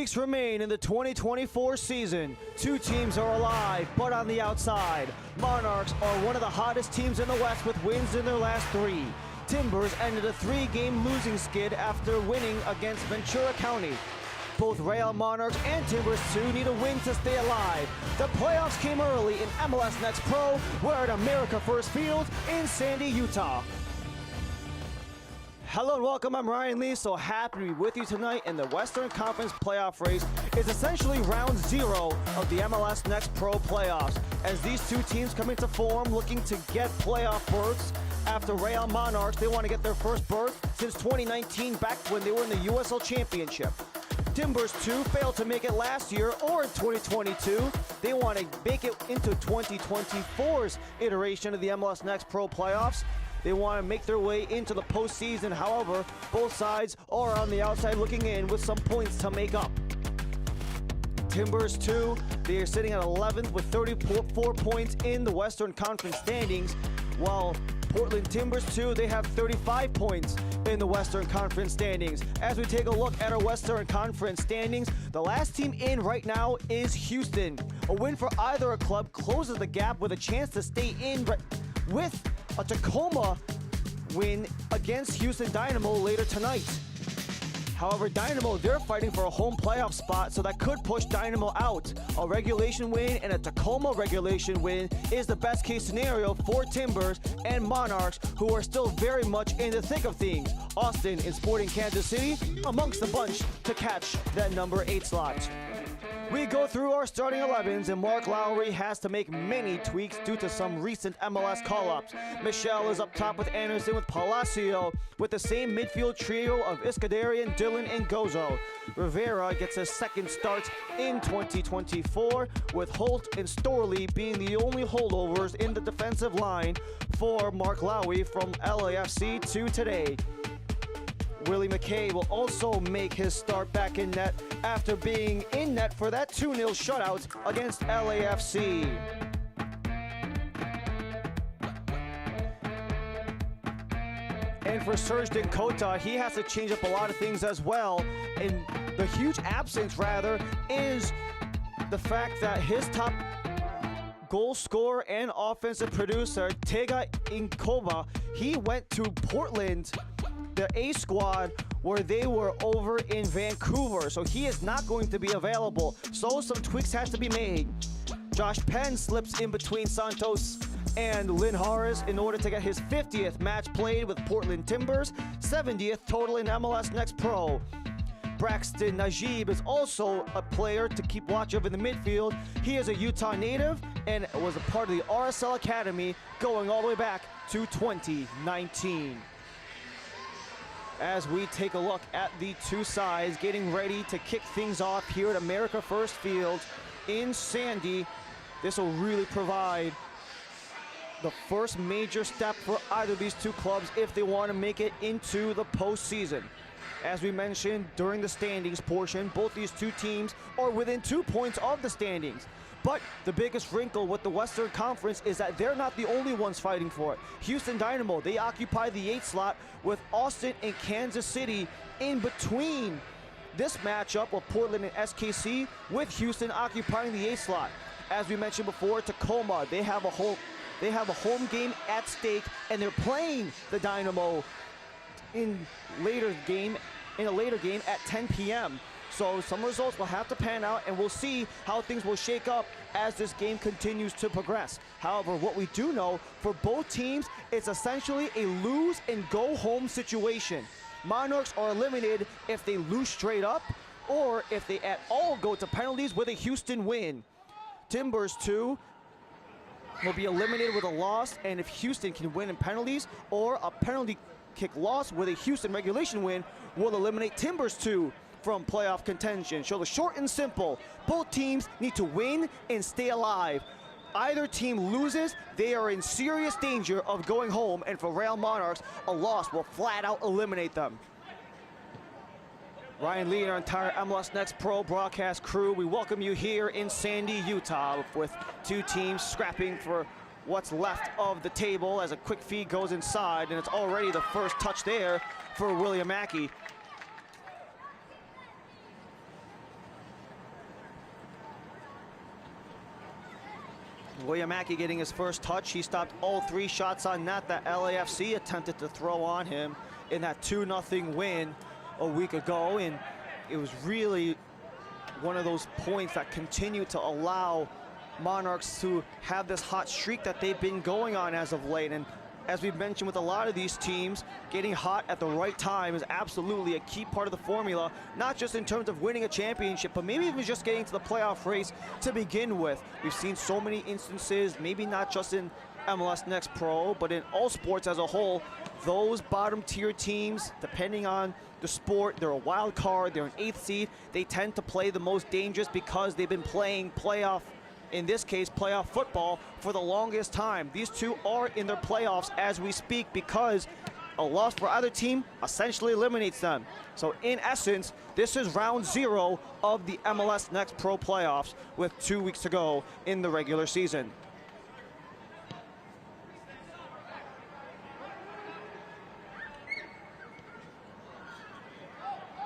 weeks remain in the 2024 season. Two teams are alive, but on the outside. Monarchs are one of the hottest teams in the West with wins in their last 3. Timbers ended a 3-game losing skid after winning against Ventura County. Both Real Monarchs and Timbers2 need a win to stay alive. The playoffs came early in MLS NEXT Pro. We're at America First Field in Sandy, Utah. Hello and welcome, I'm Ryan Lee, so happy to be with you tonight in the Western Conference playoff race. It's essentially round 0 of the MLS NEXT Pro playoffs, as these two teams come into form looking to get playoff berths. After Real Monarchs, they want to get their first berth since 2019, back when they were in the USL Championship. Timbers2 failed to make it last year or in 2022. They want to make it into 2024's iteration of the MLS NEXT Pro playoffs. They want to make their way into the postseason. However, both sides are on the outside looking in with some points to make up. Timbers2, they are sitting at 11th with 34 points in the Western Conference standings, while Portland Timbers 2, they have 35 points in the Western Conference standings. As we take a look at our Western Conference standings, the last team in right now is Houston. A win for either a club closes the gap with a chance to stay in with a Tacoma win against Houston Dynamo later tonight. However, Dynamo, they're fighting for a home playoff spot, so that could push Dynamo out. A regulation win and a Tacoma regulation win is the best case scenario for Timbers and Monarchs, who are still very much in the thick of things. Austin and Sporting Kansas City amongst the bunch to catch that number 8 slot. We go through our starting 11s, and Mark Lowry has to make many tweaks due to some recent MLS call-ups. Michelle is up top with Anderson with Palacio, with the same midfield trio of Iskandarian, Dillon, and Gozo. Rivera gets his second start in 2024, with Holt and Storley being the only holdovers in the defensive line for Mark Lowry from LAFC to today. Willie McKay will also make his start back in net after being in net for that 2-0 shutout against LAFC. And for Serge Dinkota, he has to change up a lot of things as well. And the huge absence, rather, is the fact that his top goal scorer and offensive producer, Tega Inkoba, he went to Portland, the A squad, where they were over in Vancouver, so he is not going to be available. So some tweaks has to be made. Josh Penn slips in between Santos and Lynn Harris in order to get his 50th match played with Portland Timbers, 70th total in MLS NEXT Pro. Braxton Najib is also a player to keep watch of in the midfield. He is a Utah native and was a part of the RSL Academy going all the way back to 2019. As we take a look at the two sides getting ready to kick things off here at America First Field in Sandy, this will really provide the first major step for either of these two clubs if they want to make it into the postseason. As we mentioned during the standings portion, both these two teams are within 2 points of the standings. But the biggest wrinkle with the Western Conference is that they're not the only ones fighting for it. Houston Dynamo, they occupy the 8th slot with Austin and Kansas City in between this matchup of Portland and SKC, with Houston occupying the 8th slot. As we mentioned before, Tacoma, they have a home game at stake, and they're playing the Dynamo in a later game at 10 p.m. So some results will have to pan out, and we'll see how things will shake up as this game continues to progress. However, what we do know for both teams, it's essentially a lose and go home situation. Monarchs are eliminated if they lose straight up, or if they at all go to penalties with a Houston win. Timbers2 will be eliminated with a loss, and if Houston can win in penalties, or a penalty kick loss with a Houston regulation win, will eliminate Timbers2 from playoff contention. So the short and simple, both teams need to win and stay alive. Either team loses, they are in serious danger of going home, and for Real Monarchs, a loss will flat out eliminate them. Ryan Lee and our entire MLS NEXT Pro broadcast crew, we welcome you here in Sandy, Utah, with two teams scrapping for what's left of the table as a quick feed goes inside, and it's already the first touch there for William Mackey. William Mackey getting his first touch. He stopped all 3 shots on net that LAFC attempted to throw on him in that 2-0 win a week ago. And it was really one of those points that continued to allow Monarchs to have this hot streak that they've been going on as of late. And as we've mentioned with a lot of these teams, getting hot at the right time is absolutely a key part of the formula, not just in terms of winning a championship, but maybe even just getting to the playoff race to begin with. We've seen so many instances, maybe not just in MLS Next Pro, but in all sports as a whole, those bottom tier teams, depending on the sport, they're a wild card, they're an 8th seed, they tend to play the most dangerous because they've been playing playoff, in this case, playoff football for the longest time. These two are in their playoffs as we speak because a loss for either team essentially eliminates them. So in essence, this is round 0 of the MLS Next Pro playoffs with 2 weeks to go in the regular season.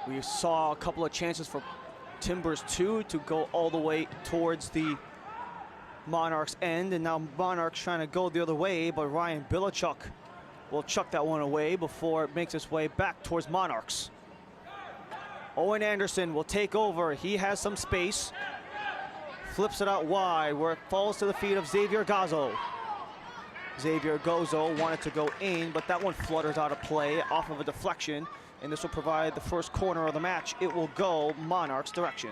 We saw a couple of chances for Timbers2 to go all the way towards the Monarchs end, and now Monarchs trying to go the other way, but Ryan Bilichuk will chuck that one away before it makes its way back towards Monarchs. Owen Anderson will take over. He has some space. Flips it out wide where it falls to the feet of Xavier Gazzo. Xavier Gazzo wanted to go in, but that one flutters out of play off of a deflection, and this will provide the first corner of the match. It will go Monarchs' direction.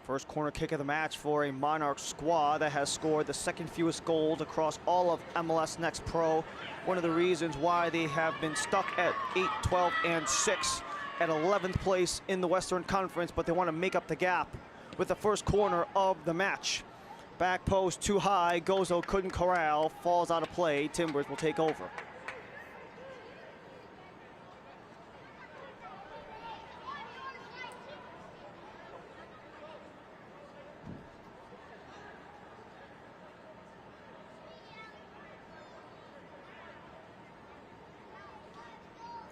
First corner kick of the match for a Monarch squad that has scored the 2nd fewest goals across all of MLS Next Pro. One of the reasons why they have been stuck at 8, 12, and 6 at 11th place in the Western Conference, but they want to make up the gap with the first corner of the match. Back post too high, Gozo couldn't corral, falls out of play. Timbers will take over.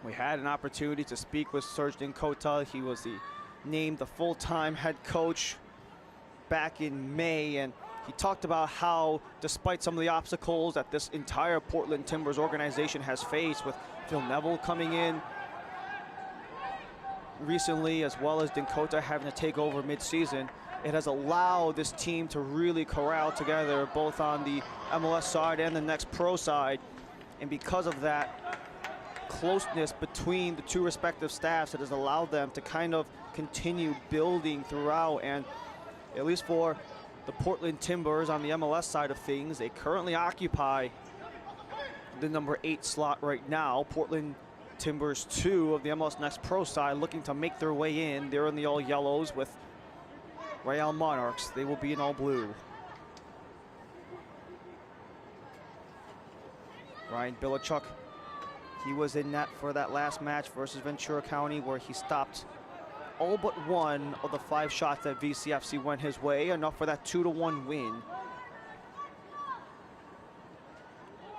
We had an opportunity to speak with Serge Dinkota. He was named the full-time head coach back in May, and he talked about how, despite some of the obstacles that this entire Portland Timbers organization has faced, with Phil Neville coming in recently, as well as Dinkota having to take over mid-season, it has allowed this team to really corral together, both on the MLS side and the Next Pro side. And because of that closeness between the two respective staffs, it has allowed them to kind of continue building throughout. And at least for the Portland Timbers on the MLS side of things, they currently occupy the number 8 slot right now. Portland Timbers 2 of the MLS Next Pro side looking to make their way in. They're in the all yellows with Real Monarchs. They will be in all blue. Ryan Bilichuk, he was in net for that last match versus Ventura County, where he stopped all but one of the 5 shots that VCFC went his way, enough for that 2-1 win.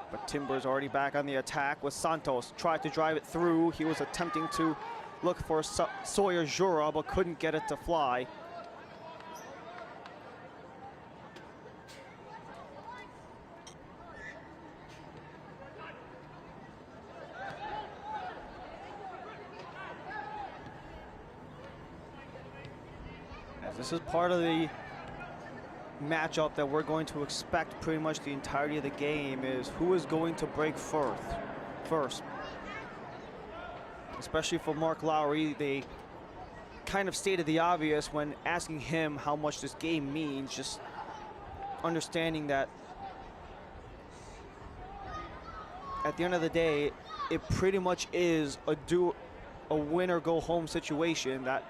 But Timbers already back on the attack with Santos. Tried to drive it through. He was attempting to look for Sawyer Jura, but couldn't get it to fly. This is part of the matchup that we're going to expect pretty much the entirety of the game, is who is going to break first. Especially for Mark Lowry, they kind of stated the obvious when asking him how much this game means, just understanding that at the end of the day, it pretty much is a win or go home situation, that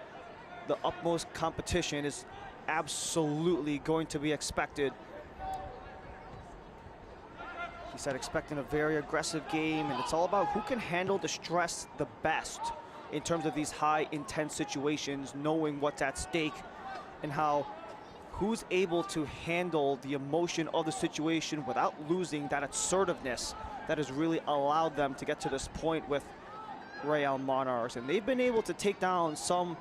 the utmost competition is absolutely going to be expected. He said expecting a very aggressive game, and it's all about who can handle the stress the best in terms of these high intense situations, knowing what's at stake, and how who's able to handle the emotion of the situation without losing that assertiveness that has really allowed them to get to this point with Real Monarchs, and they've been able to take down some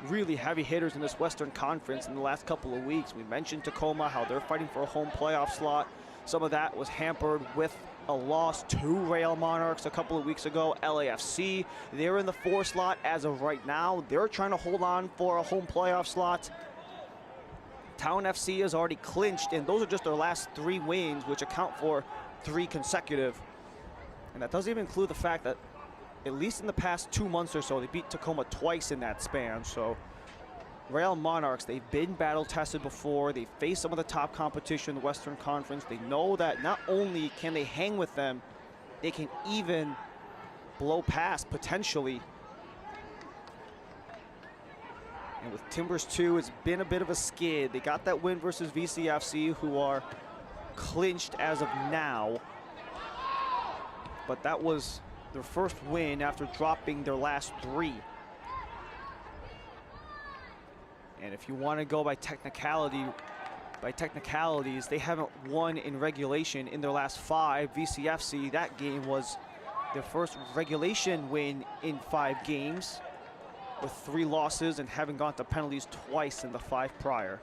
really heavy hitters in this Western Conference in the last couple of weeks. We mentioned Tacoma, how they're fighting for a home playoff slot. Some of that was hampered with a loss to Real Monarchs a couple of weeks ago. LAFC, they're in the 4 slot as of right now. They're trying to hold on for a home playoff slot. Town FC has already clinched, and those are just their last 3 wins, which account for 3 consecutive. And that doesn't even include the fact that at least in the past 2 months or so, they beat Tacoma twice in that span. So Real Monarchs, they've been battle tested before. They faced some of the top competition in the Western Conference. They know that not only can they hang with them, they can even blow past potentially. And with Timbers2, it's been a bit of a skid. They got that win versus VCFC, who are clinched as of now. But that was their first win after dropping their last 3. And if you want to go by technicalities, they haven't won in regulation in their last 5. VCFC, that game was their first regulation win in 5 games, with 3 losses and having gone to penalties twice in the 5 prior.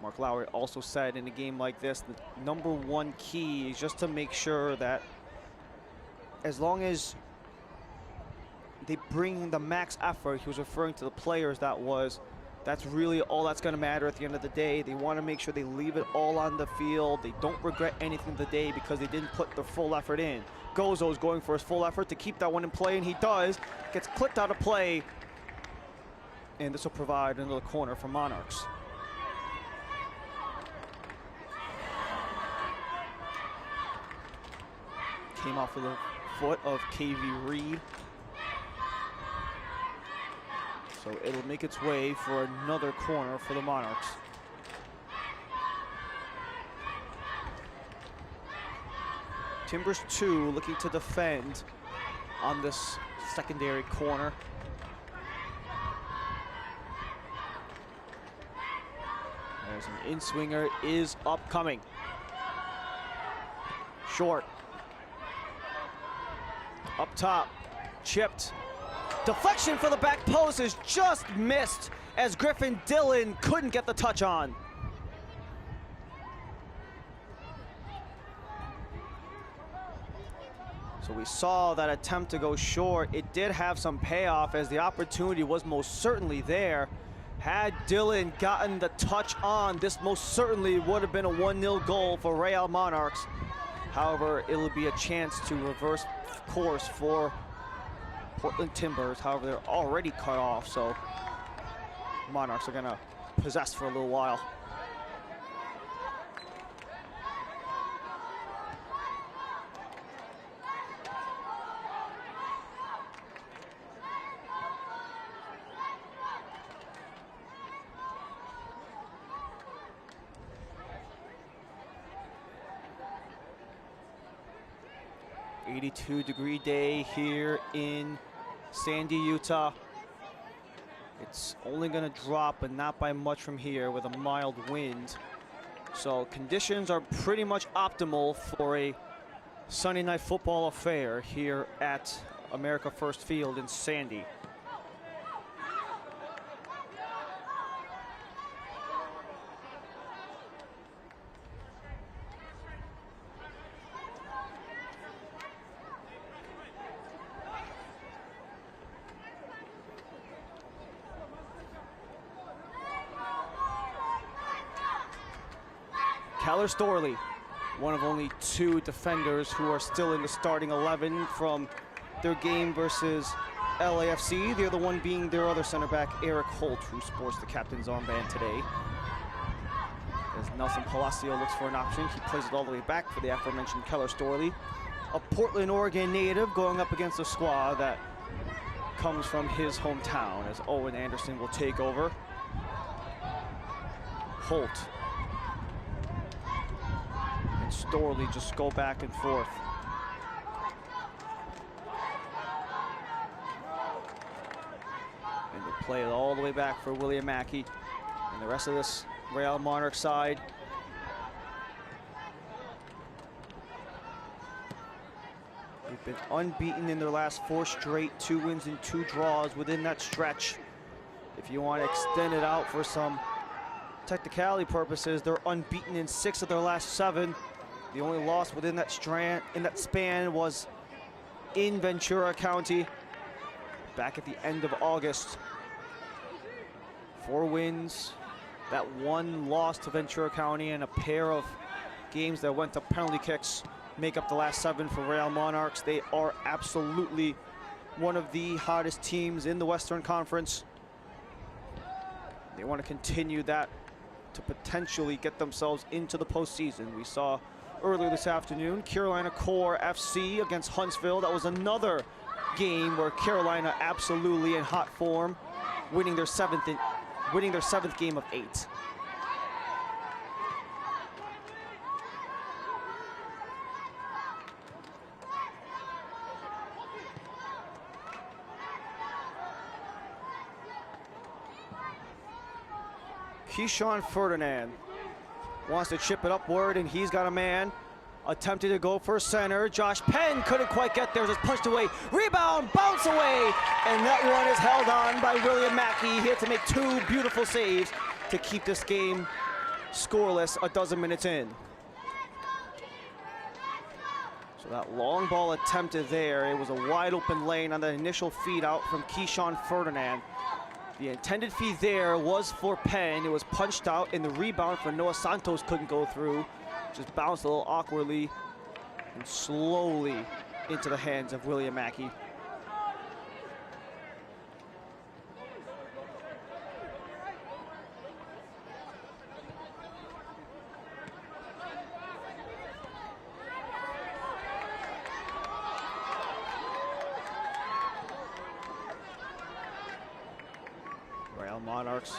Mark Lowry also said in a game like this, the #1 key is just to make sure that as long as they bring the max effort, he was referring to the players, that's really all that's going to matter at the end of the day. They want to make sure they leave it all on the field. They don't regret anything of the day because they didn't put their full effort in. Gozo's going for his full effort to keep that one in play, and he does. Gets clipped out of play, and this will provide another corner for Monarchs. Came off of the foot of KV Reed. So it'll make its way for another corner for the Monarchs. Timbers2 looking to defend on this secondary corner. There's an in-swinger is upcoming. Short. Up top, chipped. Deflection for the back post is just missed as Griffin Dillon couldn't get the touch on. So we saw that attempt to go short. It did have some payoff as the opportunity was most certainly there. Had Dillon gotten the touch on, this most certainly would have been a 1-0 goal for Real Monarchs. However, it'll be a chance to reverse course for Portland Timbers. However, they're already cut off, so Monarchs are gonna possess for a little while. .82-degree day here in Sandy, Utah. It's only gonna drop, but not by much from here with a mild wind. So conditions are pretty much optimal for a Sunday night football affair here at America First Field in Sandy. Keller Storley, one of only 2 defenders who are still in the starting 11 from their game versus LAFC. The other one being their other center back, Eric Holt, who sports the captain's armband today. As Nelson Palacio looks for an option, he plays it all the way back for the aforementioned Keller Storley. A Portland, Oregon native going up against a squad that comes from his hometown, as Owen Anderson will take over. Holt and Storley just go back and forth. And they play it all the way back for William Mackey. And the rest of this Real Monarch side They've been unbeaten in their last 4 straight, 2 wins and 2 draws within that stretch. If you want to extend it out for some technicality purposes, they're unbeaten in 6 of their last 7. The only loss within that span was in Ventura County back at the end of August. 4 wins, that 1 loss to Ventura County, and a pair of games that went to penalty kicks make up the last 7 for Real Monarchs. They are absolutely one of the hottest teams in the Western Conference. They want to continue that to potentially get themselves into the postseason. We saw earlier this afternoon Carolina Core FC against Huntsville. That was another game where Carolina absolutely in hot form, winning their 7th game of 8. Keyshawn Ferdinand wants to chip it upward, and he's got a man. Attempted to go for center. Josh Penn couldn't quite get there, just punched away. Rebound, bounce away, and that one is held on by William Mackey. He had to make 2 beautiful saves to keep this game scoreless a dozen minutes in. So that long ball attempted there. It was a wide open lane on the initial feed out from Keyshawn Ferdinand. The intended feed there was for Penn. It was punched out, and the rebound for Noah Santos couldn't go through. Just bounced a little awkwardly and slowly into the hands of William Mackey. Real Monarchs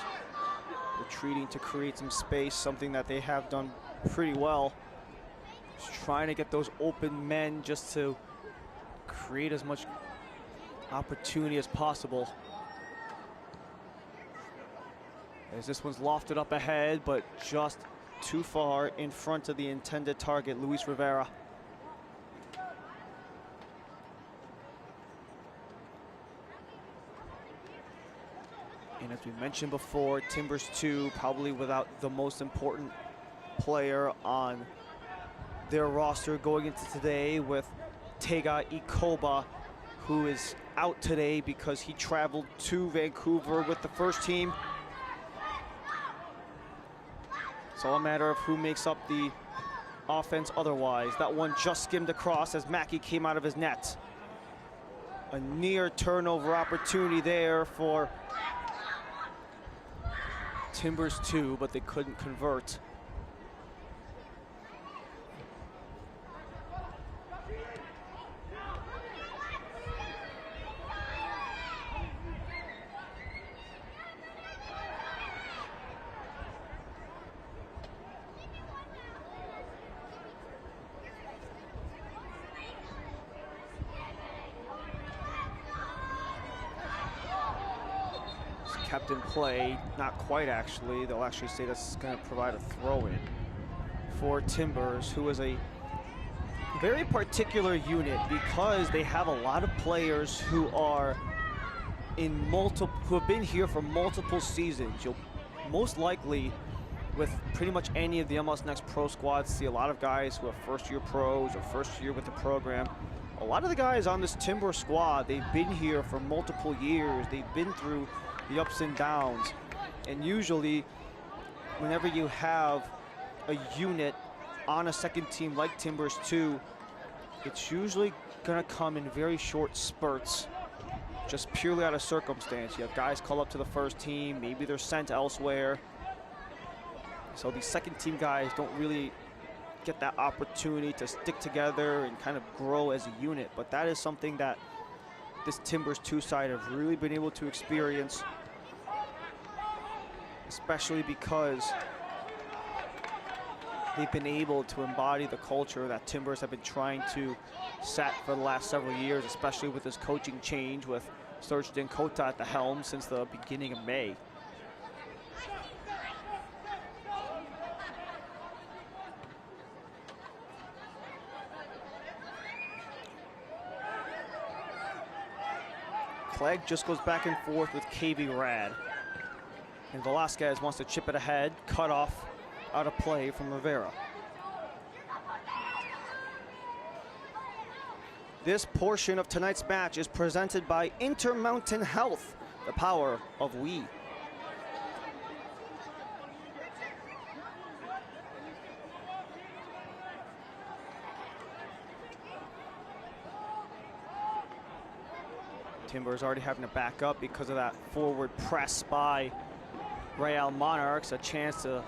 retreating to create some space, something that they have done pretty well. Just trying to get those open men just to create as much opportunity as possible. As this one's lofted up ahead, but just too far in front of the intended target, Luis Rivera. And as we mentioned before, Timbers2 probably without the most important player on their roster going into today, with Tega Ikoba, who is out today because he traveled to Vancouver with the first team. It's all a matter of who makes up the offense otherwise. That one just skimmed across as Mackey came out of his net. A near turnover opportunity there for Timbers2, but they couldn't convert. Kept in play, not quite actually. They'll actually say that's going to provide a throw-in for Timbers, who is a very particular unit because they have a lot of players who are who have been here for multiple seasons. You'll most likely, with pretty much any of the MLS Next Pro squads, see a lot of guys who are first-year pros or first year with the program. A lot of the guys on this Timber squad, they've been here for multiple years. They've been through the ups and downs, and usually whenever you have a unit on a second team like Timbers2, it's usually gonna come in very short spurts, just purely out of circumstance. You have guys call up to the first team, maybe they're sent elsewhere, so these second team guys don't really get that opportunity to stick together and kind of grow as a unit. But that is something that this Timbers2 side have really been able to experience, especially because they've been able to embody the culture that Timbers have been trying to set for the last several years, especially with this coaching change with Serge Dinkota at the helm since the beginning of May. Clegg just goes back and forth with KV Rad. And Velasquez wants to chip it ahead, cut off out of play from Rivera. This portion of tonight's match is presented by Intermountain Health, the power of we. Timbers already having to back up because of that forward press by Real Monarchs. A chance to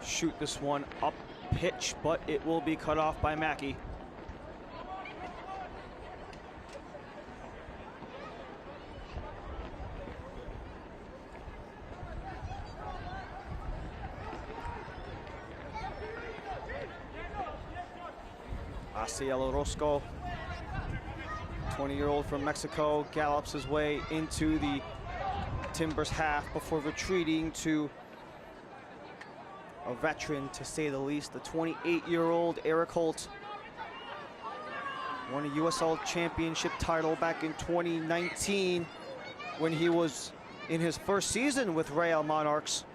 shoot this one up pitch, but it will be cut off by Mackey. Asiel Orozco, 20-year-old from Mexico, gallops his way into the Timbers half before retreating to a veteran, to say the least, the 28-year-old Eric Holt. Won a USL Championship title back in 2019 when he was in his first season with Real Monarchs.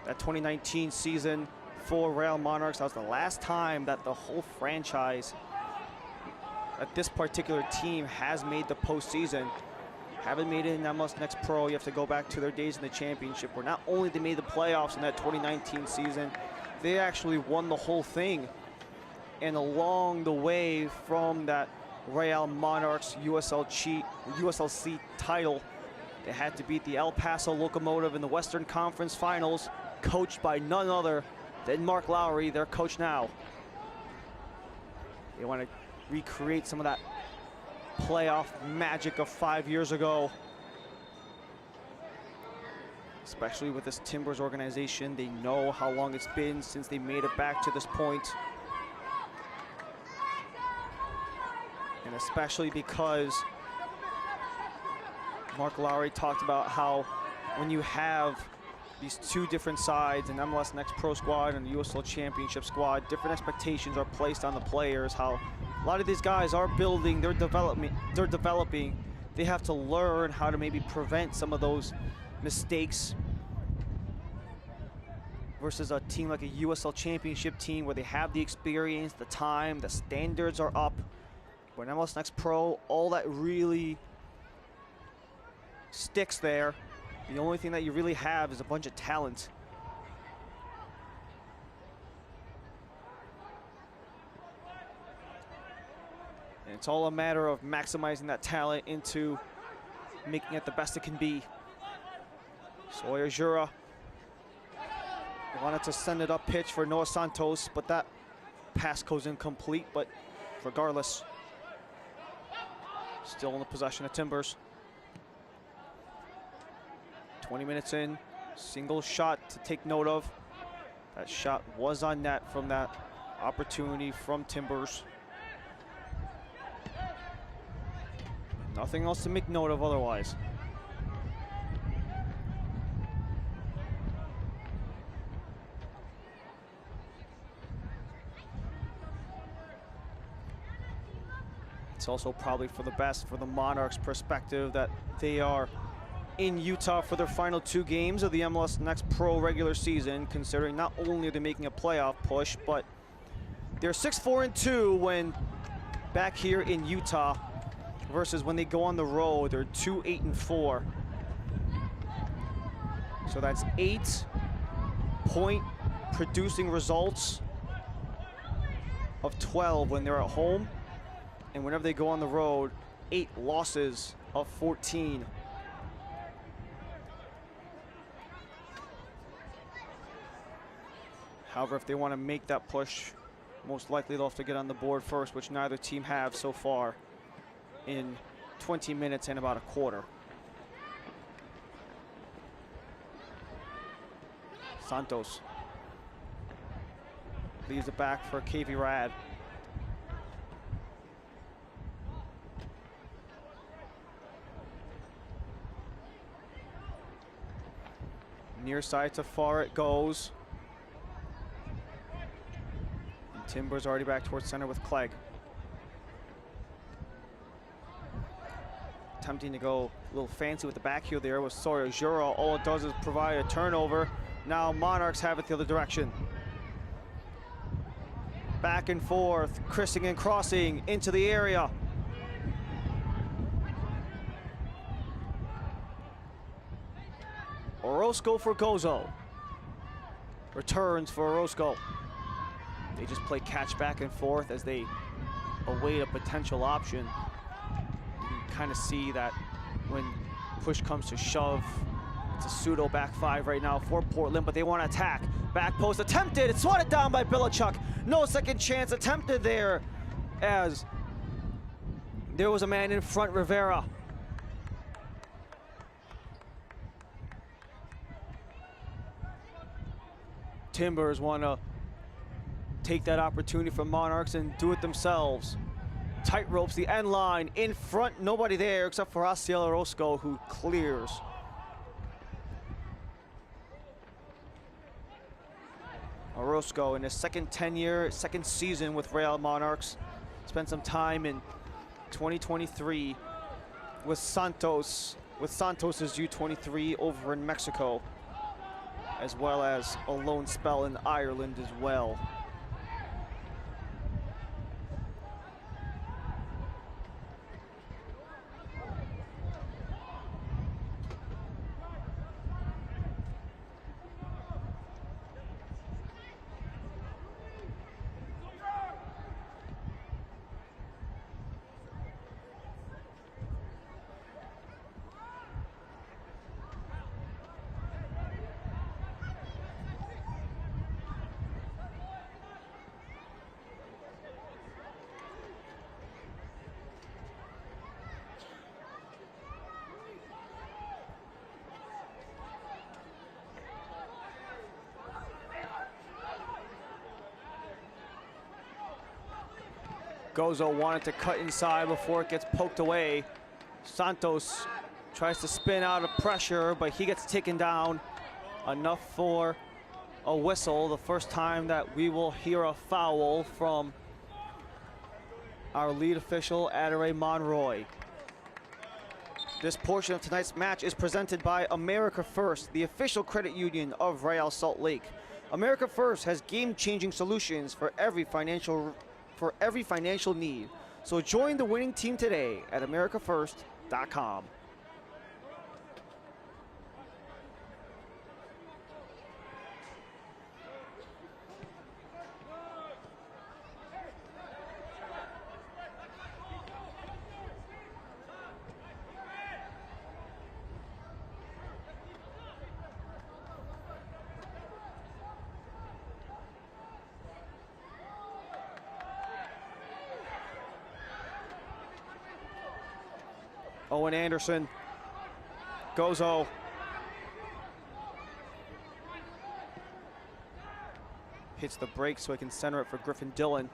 That 2019 season for Real Monarchs, that was the last time that the whole franchise, that this particular team has made the postseason. Haven't made it in MLS Next Pro. You have to go back to their days in the championship, where not only they made the playoffs in that 2019 season, they actually won the whole thing. And along the way from that Real Monarchs USLC title, they had to beat the El Paso Locomotive in the Western Conference Finals, coached by none other than Mark Lowry, their coach now. They want to recreate some of that playoff magic of 5 years ago. Especially with this Timbers organization, they know how long it's been since they made it back to this point. And especially because Mark Lowry talked about how when you have these two different sides, an MLS Next Pro squad and a USL Championship squad, different expectations are placed on the players. How a lot of these guys are building, they're developing. They have to learn how to maybe prevent some of those mistakes versus a team like a USL Championship team where they have the experience, the time, the standards are up. But in MLS Next Pro, all that really sticks there. The only thing that you really have is a bunch of talent. And it's all a matter of maximizing that talent into making it the best it can be. Sawyer Jura wanted to send it up pitch for Noah Santos, but that pass goes incomplete. But regardless, still in the possession of Timbers. 20 minutes in, single shot to take note of. That shot was on net from that opportunity from Timbers. Nothing else to make note of otherwise. It's also probably for the best for the Monarchs' perspective that they are in Utah for their final 2 games of the MLS Next Pro regular season, considering not only are they making a playoff push, but they're 6-4-2 when back here in Utah, versus when they go on the road, they're 2-8-4. So that's 8-point producing results of 12 when they're at home, and whenever they go on the road, 8 losses of 14. However, if they want to make that push, most likely they'll have to get on the board first, which neither team have so far in 20 minutes and about a quarter. Santos leaves it back for KV Rad. Near side to far it goes. And Timbers already back towards center with Clegg. attempting to go a little fancy with the back heel there with Sawyer Jura. All it does is provide a turnover. Now Monarchs have it the other direction. Back and forth, Christing and crossing into the area. Orozco for Gozo. Returns for Orozco. They just play catch back and forth as they await a potential option. You can kind of see that when push comes to shove, it's a pseudo back five right now for Portland, but they want to attack. Back post attempted, it's swatted down by Bilichuk. No second chance attempted there as there was a man in front, Rivera. Timbers want to take that opportunity from Monarchs and do it themselves. Tight ropes the end line, in front, nobody there except for Asiel Orozco, who clears. Orozco in his second season with Real Monarchs. Spent some time in 2023 with Santos, with Santos's U23 over in Mexico, as well as a lone spell in Ireland as well. Gozo wanted to cut inside before it gets poked away. Santos tries to spin out of pressure, but he gets taken down. Enough for a whistle, the first time that we will hear a foul from our lead official, Adere Monroy. This portion of tonight's match is presented by America First, the official credit union of Real Salt Lake. America First has game-changing solutions for every financial need. So join the winning team today at americafirst.com. Owen Anderson, Gozo. Hits the break so he can center it for Griffin Dillon.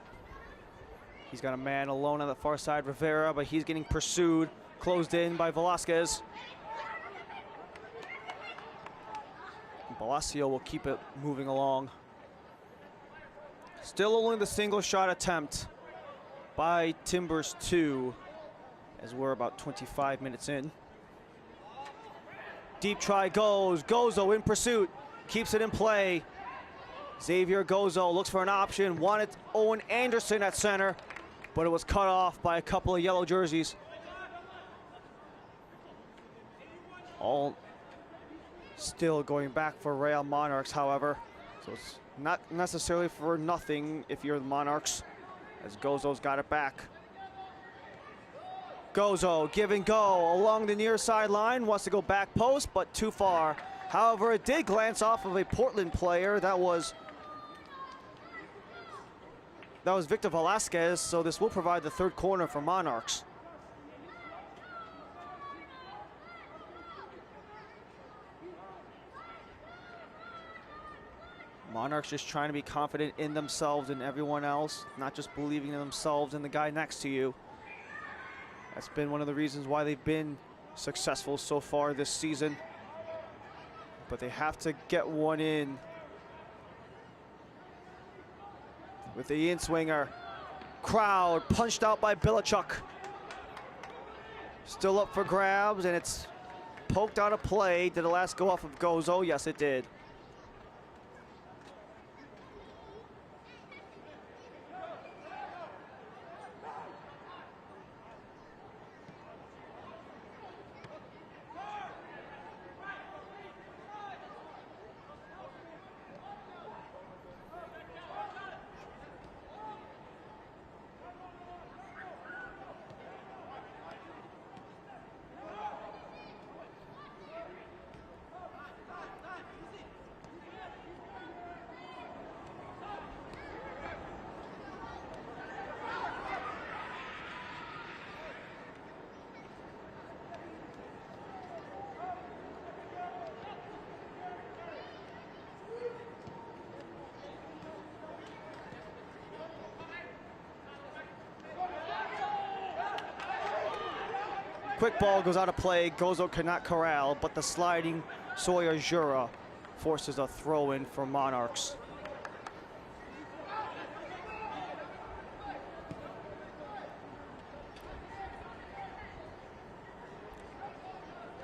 He's got a man alone on the far side, Rivera, but he's getting pursued, closed in by Velasquez. Palacio will keep it moving along. Still only the single shot attempt by Timbers2. As we're about 25 minutes in. Deep try goes, Gozo in pursuit, keeps it in play. Xavier Gozo looks for an option, wanted Owen Anderson at center, but it was cut off by a couple of yellow jerseys. All still going back for Real Monarchs, however. So it's not necessarily for nothing if you're the Monarchs, as Gozo's got it back. Gozo, give and go along the near sideline, wants to go back post, but too far. However, it did glance off of a Portland player. That was Victor Velasquez, so this will provide the third corner for Monarchs. Monarchs just trying to be confident in themselves and everyone else, not just believing in themselves and the guy next to you. That's been one of the reasons why they've been successful so far this season. But they have to get one in. With the in-swinger. Crowd punched out by Bilichuk. Still up for grabs, and it's poked out of play. Did the last go off of Gozo? Yes, it did. Quick ball goes out of play. Gozo cannot corral, but the sliding Sawyer Jura forces a throw in for Monarchs.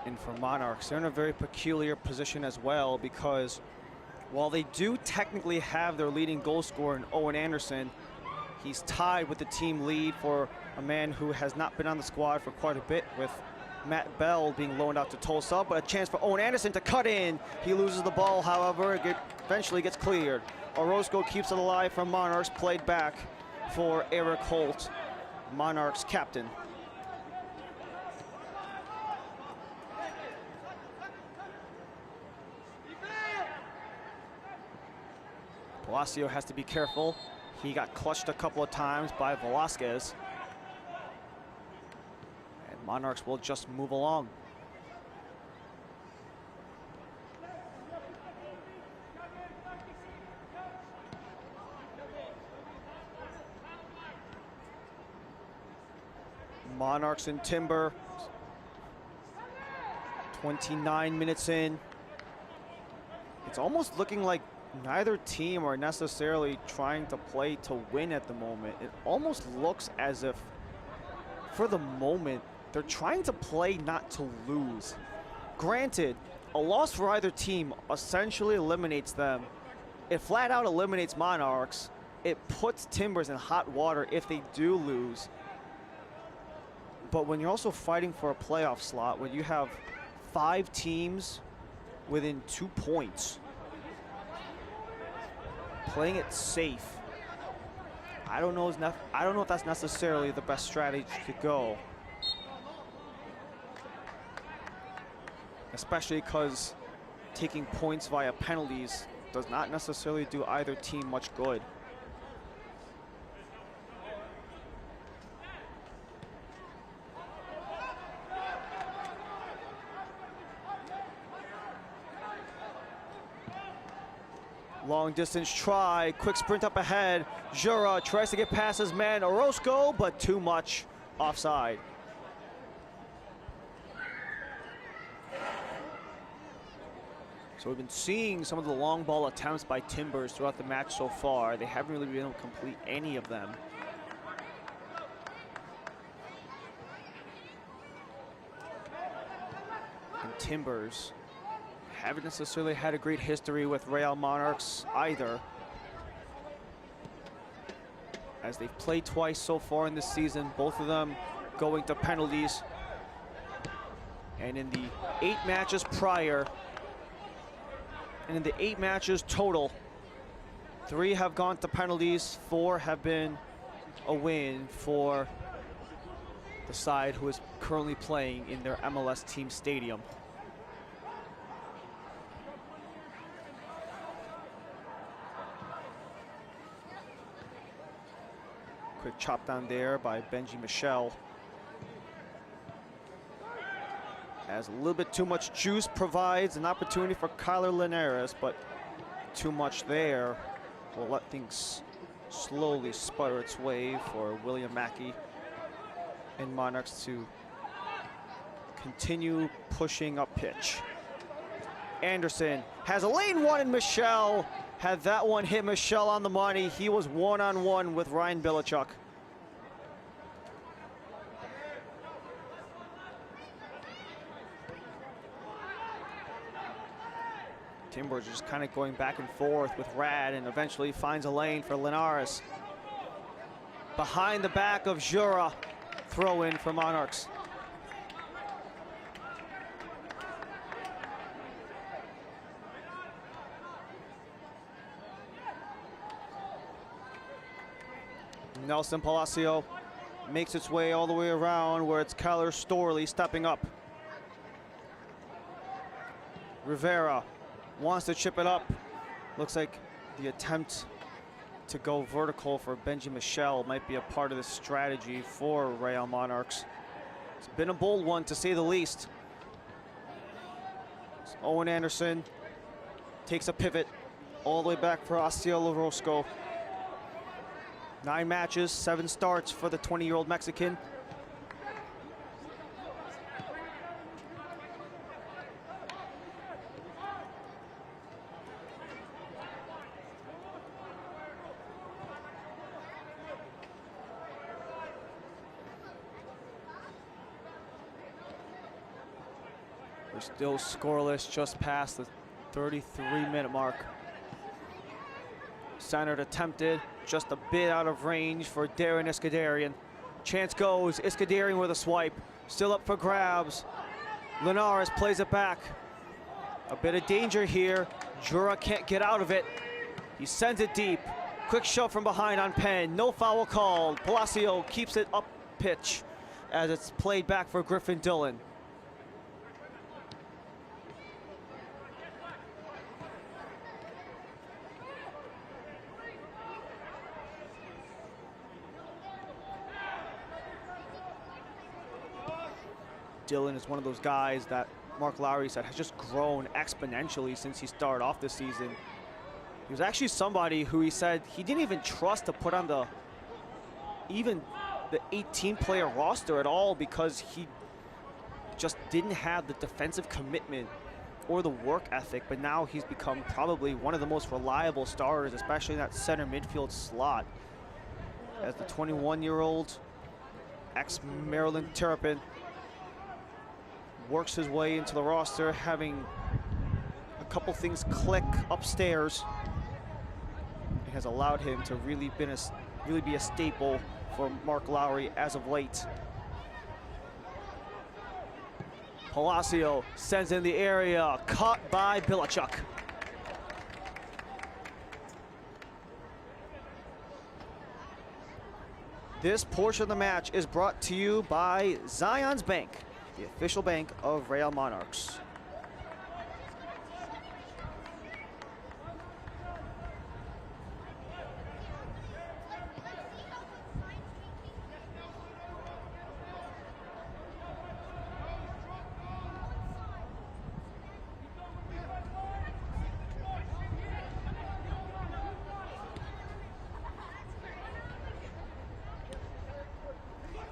And for Monarchs, they're in a very peculiar position as well, because while they do technically have their leading goal scorer in Owen Anderson, he's tied with the team lead for a man who has not been on the squad for quite a bit, with Matt Bell being loaned out to Tulsa, but a chance for Owen Anderson to cut in. He loses the ball, however, it eventually gets cleared. Orozco keeps it alive from Monarchs, played back for Eric Holt, Monarchs captain. Palacio has to be careful. He got clutched a couple of times by Velasquez. And Monarchs will just move along. Monarchs and Timber. 29 minutes in. It's almost looking like neither team are necessarily trying to play to win at the moment. It almost looks as if, for the moment, they're trying to play not to lose. Granted, a loss for either team essentially eliminates them. It flat out eliminates Monarchs. It puts Timbers in hot water if they do lose. But when you're also fighting for a playoff slot, when you have 5 teams within 2 points, playing it safe, I don't know if that's necessarily the best strategy to go. Especially because taking points via penalties does not necessarily do either team much good. Long distance try, quick sprint up ahead. Jura tries to get past his man Orozco, but too much offside. So we've been seeing some of the long ball attempts by Timbers throughout the match so far. They haven't really been able to complete any of them. And Timbers haven't necessarily had a great history with Real Monarchs either, as they've played twice so far in this season, both of them going to penalties. And in the 8 matches prior, and in the 8 matches total, 3 have gone to penalties, 4 have been a win for the side who is currently playing in their MLS team stadium. Quick chop down there by Benji Michel. As a little bit too much juice provides an opportunity for Kyler Linares, but too much there will let things slowly sputter its way for William Mackey and Monarchs to continue pushing up pitch. Anderson has a lane one, and Michel had that one hit Michel on the money. He was one-on-one with Ryan Bilichuk. Timbers just kind of going back and forth with Rad and eventually finds a lane for Linares. Behind the back of Jura, throw in for Monarchs. Nelson Palacio makes its way all the way around where it's Kyler Storley stepping up. Rivera wants to chip it up. Looks like the attempt to go vertical for Benji Michel might be a part of the strategy for Real Monarchs. It's been a bold one, to say the least. So Owen Anderson takes a pivot all the way back for Osceola Roscoe. 9 matches, 7 starts for the 20-year-old Mexican. We're still scoreless, just past the 33-minute mark. Centered attempted, just a bit out of range for Darren Iskandarian. Chance goes, Iskandarian with a swipe, still up for grabs. Linares plays it back. A bit of danger here. Jura can't get out of it. He sends it deep. Quick shove from behind on Penn, no foul called. Palacio keeps it up pitch as it's played back for Griffin Dillon. Dillon is one of those guys that Mark Lowry said has just grown exponentially since he started off this season. He was actually somebody who he said he didn't even trust to put on the 18-player roster at all because he just didn't have the defensive commitment or the work ethic, but now he's become probably one of the most reliable starters, especially in that center midfield slot. As the 21-year-old ex-Maryland Terrapin works his way into the roster, having a couple things click upstairs. It has allowed him to really be a staple for Mark Lowry as of late. Palacio sends in the area, caught by Bilachuk. This portion of the match is brought to you by Zions Bank, the official bank of Real Monarchs.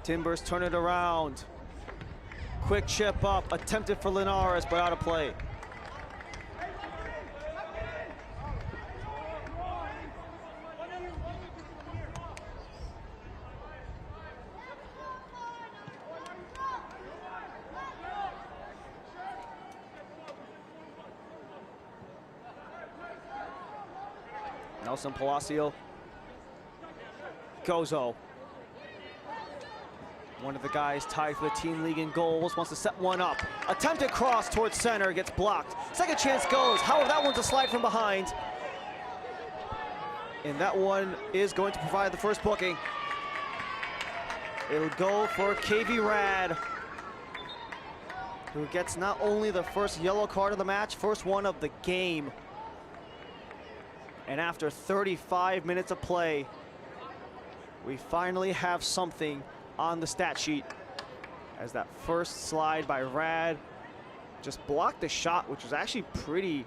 Timbers turn it around. Quick chip up, attempted for Linares, but out of play. Nelson Palacio. Gozo. One of the guys tied for the team league in goals, wants to set one up. Attempted cross towards center, gets blocked. Second chance goes, however, that one's a slide from behind. And that one is going to provide the first booking. It'll go for KV Rad, who gets not only the first yellow card of the match, first one of the game. And after 35 minutes of play, we finally have something on the stat sheet, as that first slide by Rad just blocked the shot, which was actually pretty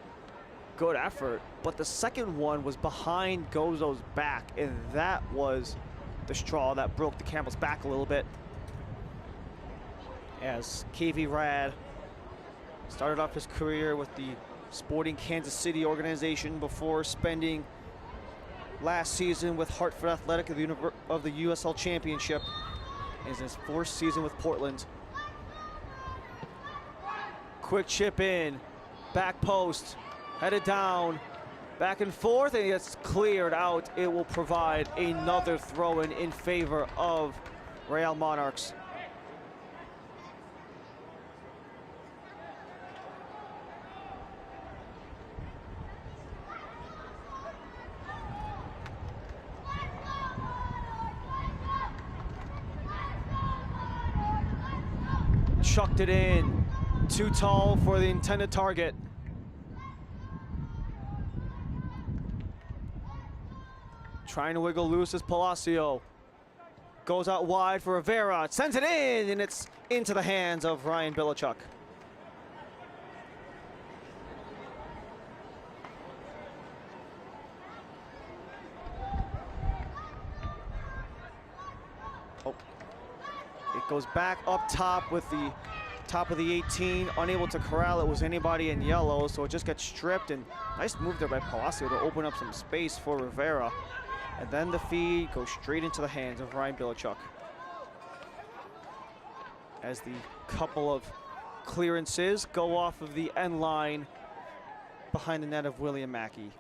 good effort, but the second one was behind Gozo's back, and that was the straw that broke the camel's back a little bit, as KV Rad started off his career with the Sporting Kansas City organization before spending last season with Hartford Athletic of the USL Championship. Is his fourth season with Portland. Quick chip in, back post. Headed down, back and forth, and it's cleared out. It will provide another throw-in in favor of Real Monarchs. Chucked it in, too tall for the intended target. Trying to wiggle loose is Palacio. Goes out wide for Rivera, sends it in, and it's into the hands of Ryan Bilichuk. Oh. It goes back up top with the top of the 18, unable to corral it was anybody in yellow, so it just gets stripped, and nice move there by Palacio to open up some space for Rivera. And then the feed goes straight into the hands of Ryan Bilichuk. As the couple of clearances go off of the end line behind the net of William Mackey.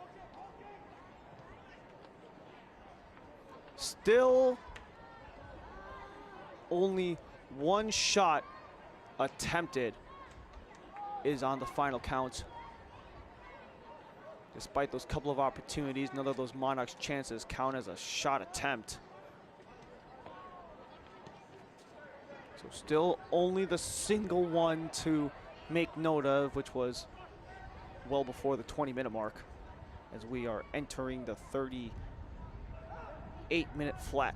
Still only one shot attempted is on the final count. Despite those couple of opportunities, none of those Monarchs chances count as a shot attempt. So still only the single one to make note of, which was well before the 20-minute mark, as we are entering the 38-minute flat.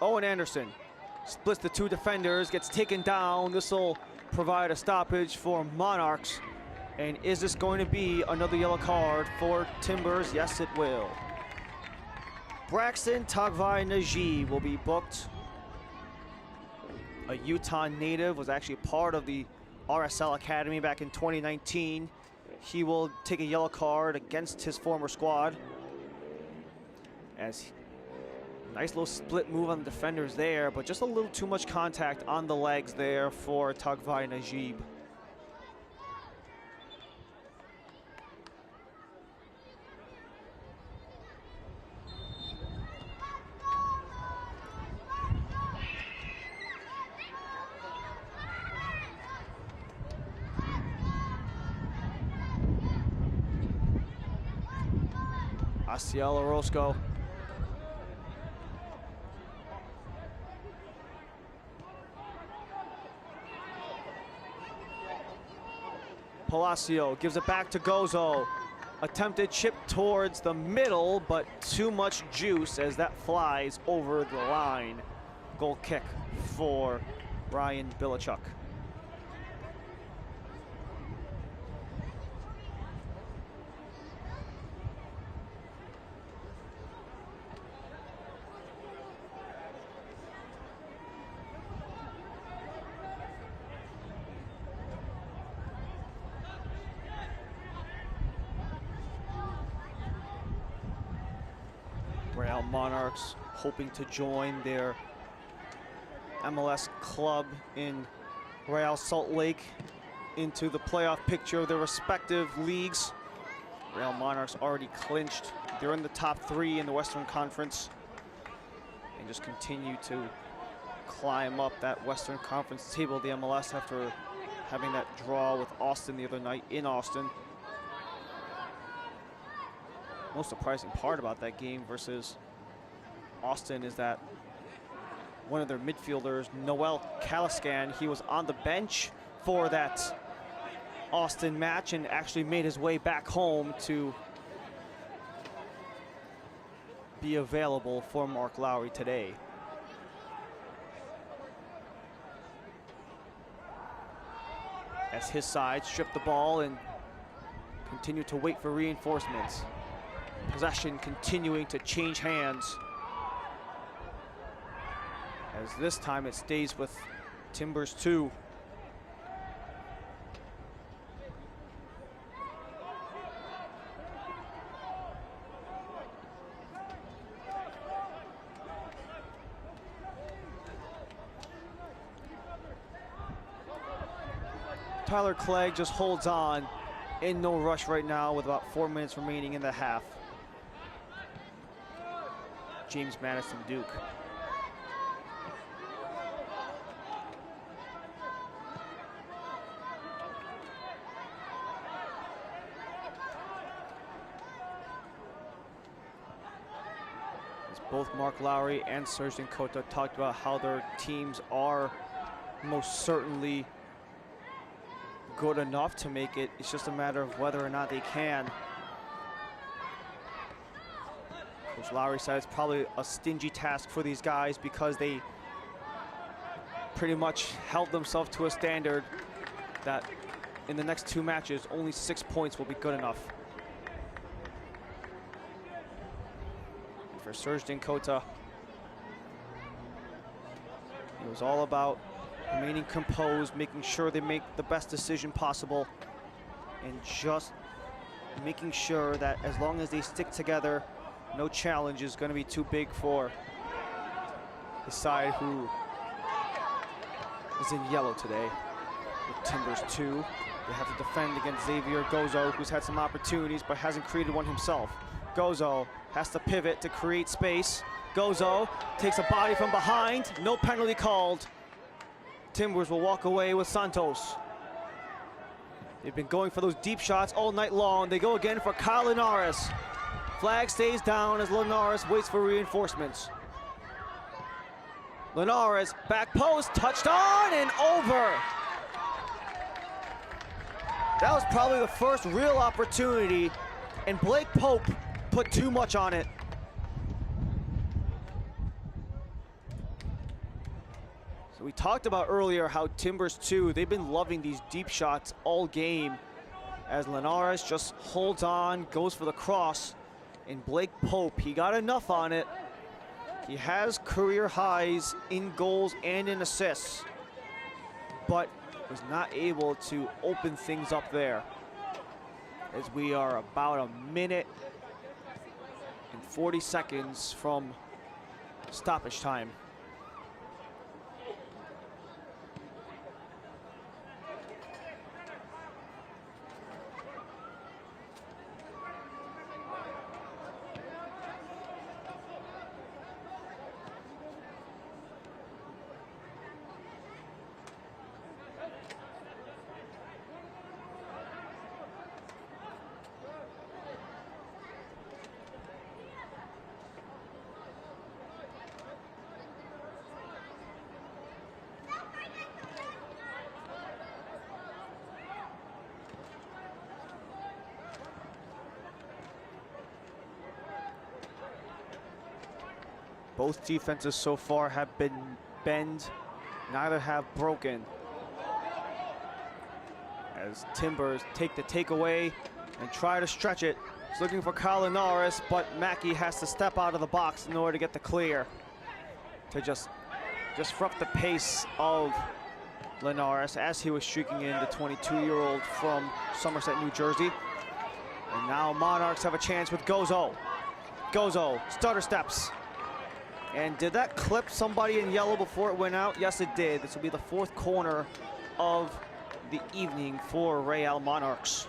Owen Anderson splits the two defenders, gets taken down. This will provide a stoppage for Monarchs. And is this going to be another yellow card for Timbers? Yes, it will. Braxton Tagvai-Najee will be booked. A Utah native, was actually part of the RSL Academy back in 2019. He will take a yellow card against his former squad. Nice little split move on the defenders there, but just a little too much contact on the legs there for Tagvai-Najee. Asiel Orozco. Palacio gives it back to Gozo. Attempted chip towards the middle, but too much juice as that flies over the line. Goal kick for Ryan Bilichuk. Real Monarchs hoping to join their MLS club in Real Salt Lake into the playoff picture of their respective leagues. Real Monarchs already clinched. They're in the top three in the Western Conference and just continue to climb up that Western Conference table of the MLS after having that draw with Austin the other night in Austin. Most surprising part about that game versus Austin is that one of their midfielders, Noel Kaliskan, he was on the bench for that Austin match and actually made his way back home to be available for Mark Lowry today. As his side stripped the ball and continue to wait for reinforcements. Possession continuing to change hands. As this time it stays with Timbers2. Tyler Clegg just holds on in no rush right now with about 4 minutes remaining in the half. James Madison Duke. Both Mark Lowry and Serge Nkota talked about how their teams are most certainly good enough to make it. It's just a matter of whether or not they can. Coach Lowry said it's probably a stingy task for these guys because they pretty much held themselves to a standard that in the next 2 matches, only 6 points will be good enough. For Serge Nkota, it was all about remaining composed, making sure they make the best decision possible, and just making sure that as long as they stick together, no challenge is going to be too big for the side who is in yellow today. With Timbers2, they have to defend against Xavier Gozo, who's had some opportunities but hasn't created one himself. Gozo has to pivot to create space. Gozo takes a body from behind. No penalty called. Timbers will walk away with Santos. They've been going for those deep shots all night long. They go again for Kyle Linares. Flag stays down as Linares waits for reinforcements. Linares, back post, touched on and over. That was probably the first real opportunity, and Blake Pope put too much on it. So we talked about earlier how Timbers2, they've been loving these deep shots all game as Linares just holds on, goes for the cross, and Blake Pope, he got enough on it. He has career highs in goals and in assists, but was not able to open things up there as we are about a minute and 40 seconds from stoppage time. Both defenses so far have been bent, neither have broken. As Timbers take the takeaway and try to stretch it. He's looking for Kyle Linares, but Mackey has to step out of the box in order to get the clear to just disrupt the pace of Linares as he was streaking in, the 22-year-old from Somerset, New Jersey. And now Monarchs have a chance with Gozo. Gozo, stutter steps. And did that clip somebody in yellow before it went out? Yes, it did. This will be the 4th corner of the evening for Real Monarchs.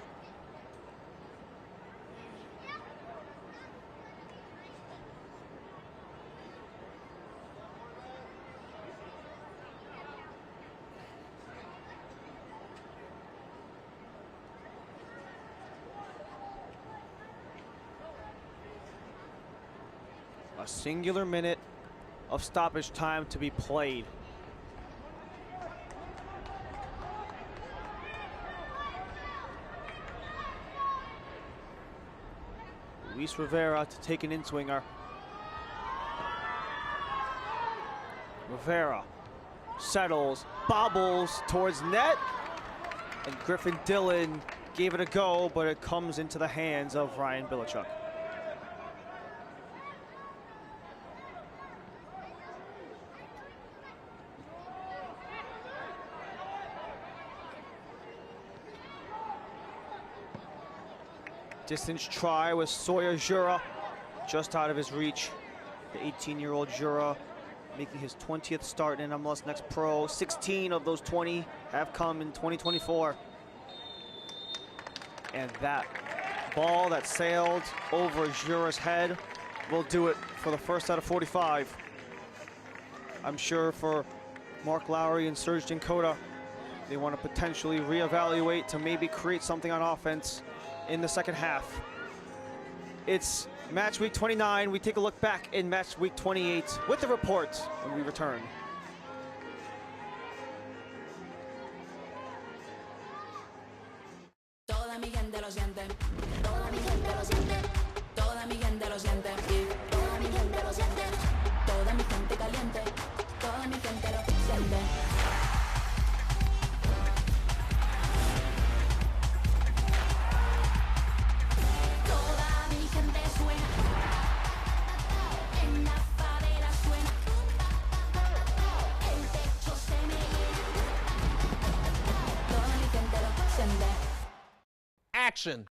A singular minute of stoppage time to be played. Luis Rivera to take an in-swinger. Rivera settles, bobbles towards net, and Griffin Dillon gave it a go, but it comes into the hands of Ryan Bilichuk. Distance try with Sawyer Jura just out of his reach. The 18-year-old Jura making his 20th start in MLS Next Pro. 16 of those 20 have come in 2024. And that ball that sailed over Jura's head will do it for the first out of 45. I'm sure for Mark Lowry and Serge Dinkota, they want to potentially reevaluate to maybe create something on offense in the second half. It's match week 29. We take a look back in match week 28 with the report when we return. Toda mi gente lo siente, toda mi gente lo siente, toda mi gente lo siente, y toda mi gente lo siente, toda mi gente caliente, toda mi gente lo siente. Toda mi gente suena, en la favela suena, el techo se me llena, toda mi gente lo siente. Action.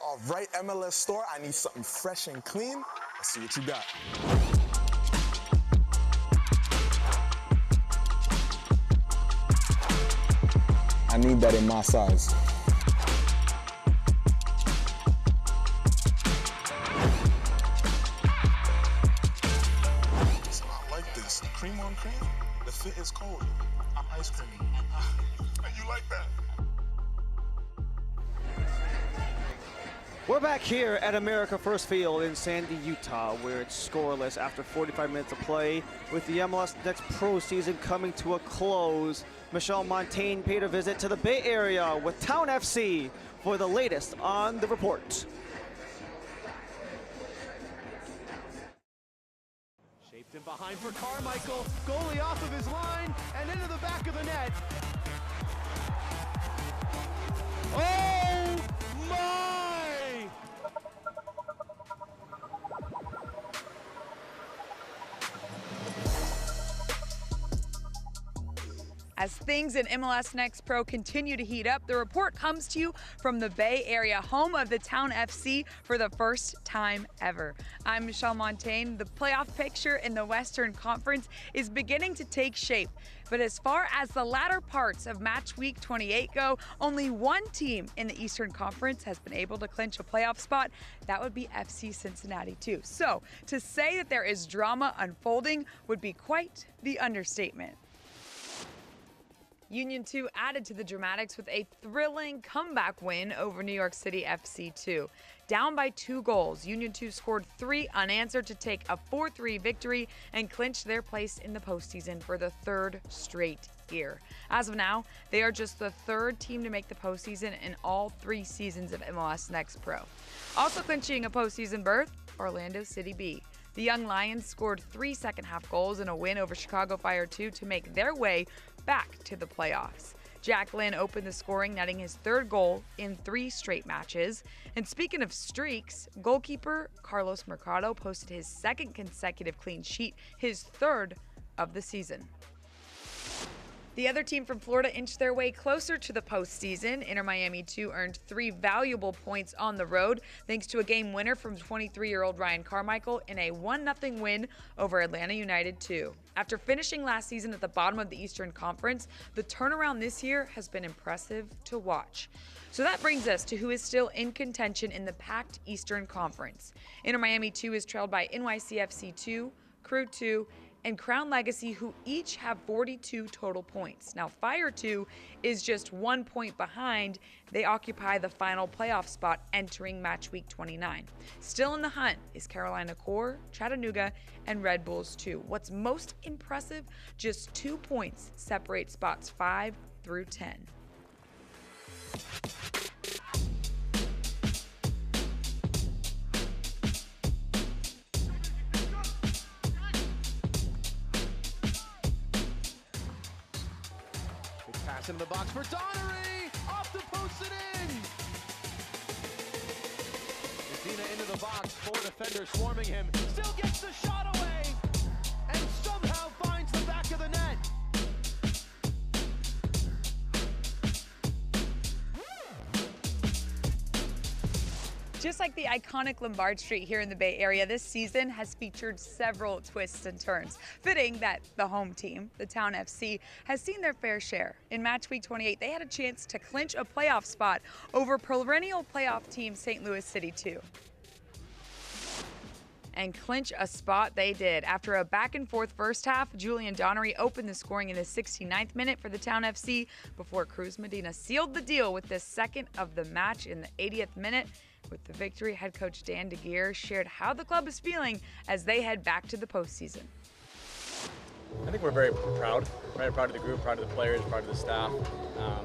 All right, MLS store, I need something fresh and clean. Let's see what you got. I need that in my size. I like this. Cream on cream? The fit is cold. Ice cream. You like that? We're back here at America First Field in Sandy, Utah, where it's scoreless after 45 minutes of play. With the MLS Next Pro season coming to a close, Michelle Montaigne paid a visit to the Bay Area with Town FC for the latest on the report. Shaped in behind for Carmichael, goalie off of his line and into the back of the net. Oh my! As things in MLS Next Pro continue to heat up, the report comes to you from the Bay Area, home of the Town FC for the first time ever. I'm Michelle Montaigne. The playoff picture in the Western Conference is beginning to take shape. But as far as the latter parts of match week 28 go, only one team in the Eastern Conference has been able to clinch a playoff spot. That would be FC Cincinnati too. So to say that there is drama unfolding would be quite the understatement. Union 2 added to the dramatics with a thrilling comeback win over New York City FC 2. Down by 2 goals, Union 2 scored 3 unanswered to take a 4-3 victory and clinch their place in the postseason for the 3rd straight year. As of now, they are just the 3rd team to make the postseason in all 3 seasons of MLS Next Pro. Also clinching a postseason berth, Orlando City B. The Young Lions scored 3 second-half goals in a win over Chicago Fire 2 to make their way back to the playoffs. Jack Lynn opened the scoring, netting his 3rd goal in 3 straight matches. And speaking of streaks, goalkeeper Carlos Mercado posted his 2nd consecutive clean sheet, his 3rd of the season. The other team from Florida inched their way closer to the postseason. Inter Miami 2 earned 3 valuable points on the road thanks to a game winner from 23-year-old Ryan Carmichael in a 1-0 win over Atlanta United 2. After finishing last season at the bottom of the Eastern Conference, the turnaround this year has been impressive to watch. So that brings us to who is still in contention in the packed Eastern Conference. Inter Miami 2 is trailed by NYCFC 2, Crew 2, and Crown Legacy, who each have 42 total points. Now, Fire 2 is just 1 point behind. They occupy the final playoff spot entering match week 29. Still in the hunt is Carolina Core, Chattanooga, and Red Bulls 2. What's most impressive, just 2 points separate spots 5 through 10. Big pass into the box for Donnery. Off the post and in. Medina into the box. Four defenders swarming him. Still gets the shot away. And somehow finds the back of the net. Just like the iconic Lombard Street here in the Bay Area, this season has featured several twists and turns. Fitting that the home team, the Town FC, has seen their fair share. In match week 28, they had a chance to clinch a playoff spot over perennial playoff team St. Louis City 2. And clinch a spot they did. After a back-and-forth first half, Julian Donnery opened the scoring in the 69th minute for the Town FC before Cruz Medina sealed the deal with the second of the match in the 80th minute. With the victory, head coach Dan DeGeer shared how the club is feeling as they head back to the postseason. I think we're very proud, right? Proud of the group, proud of the players, proud of the staff.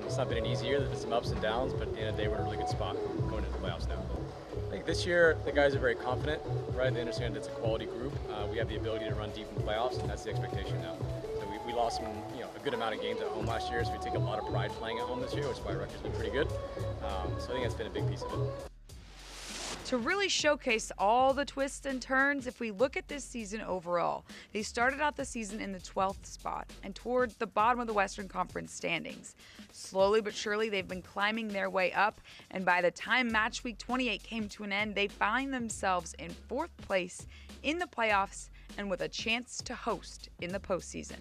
It's not been an easy year. There's been some ups and downs, but at the end of the day, we're in a really good spot going into the playoffs now. I think this year, the guys are very confident, right? They understand it's a quality group. We have the ability to run deep in the playoffs, and that's the expectation now. So we lost some, a good amount of games at home last year, so we take a lot of pride playing at home this year, which is why our record's been pretty good. So I think that's been a big piece of it. To really showcase all the twists and turns, if we look at this season overall, they started out the season in the 12th spot and toward the bottom of the Western Conference standings. Slowly but surely, they've been climbing their way up, and by the time match week 28 came to an end, they find themselves in 4th place in the playoffs and with a chance to host in the postseason.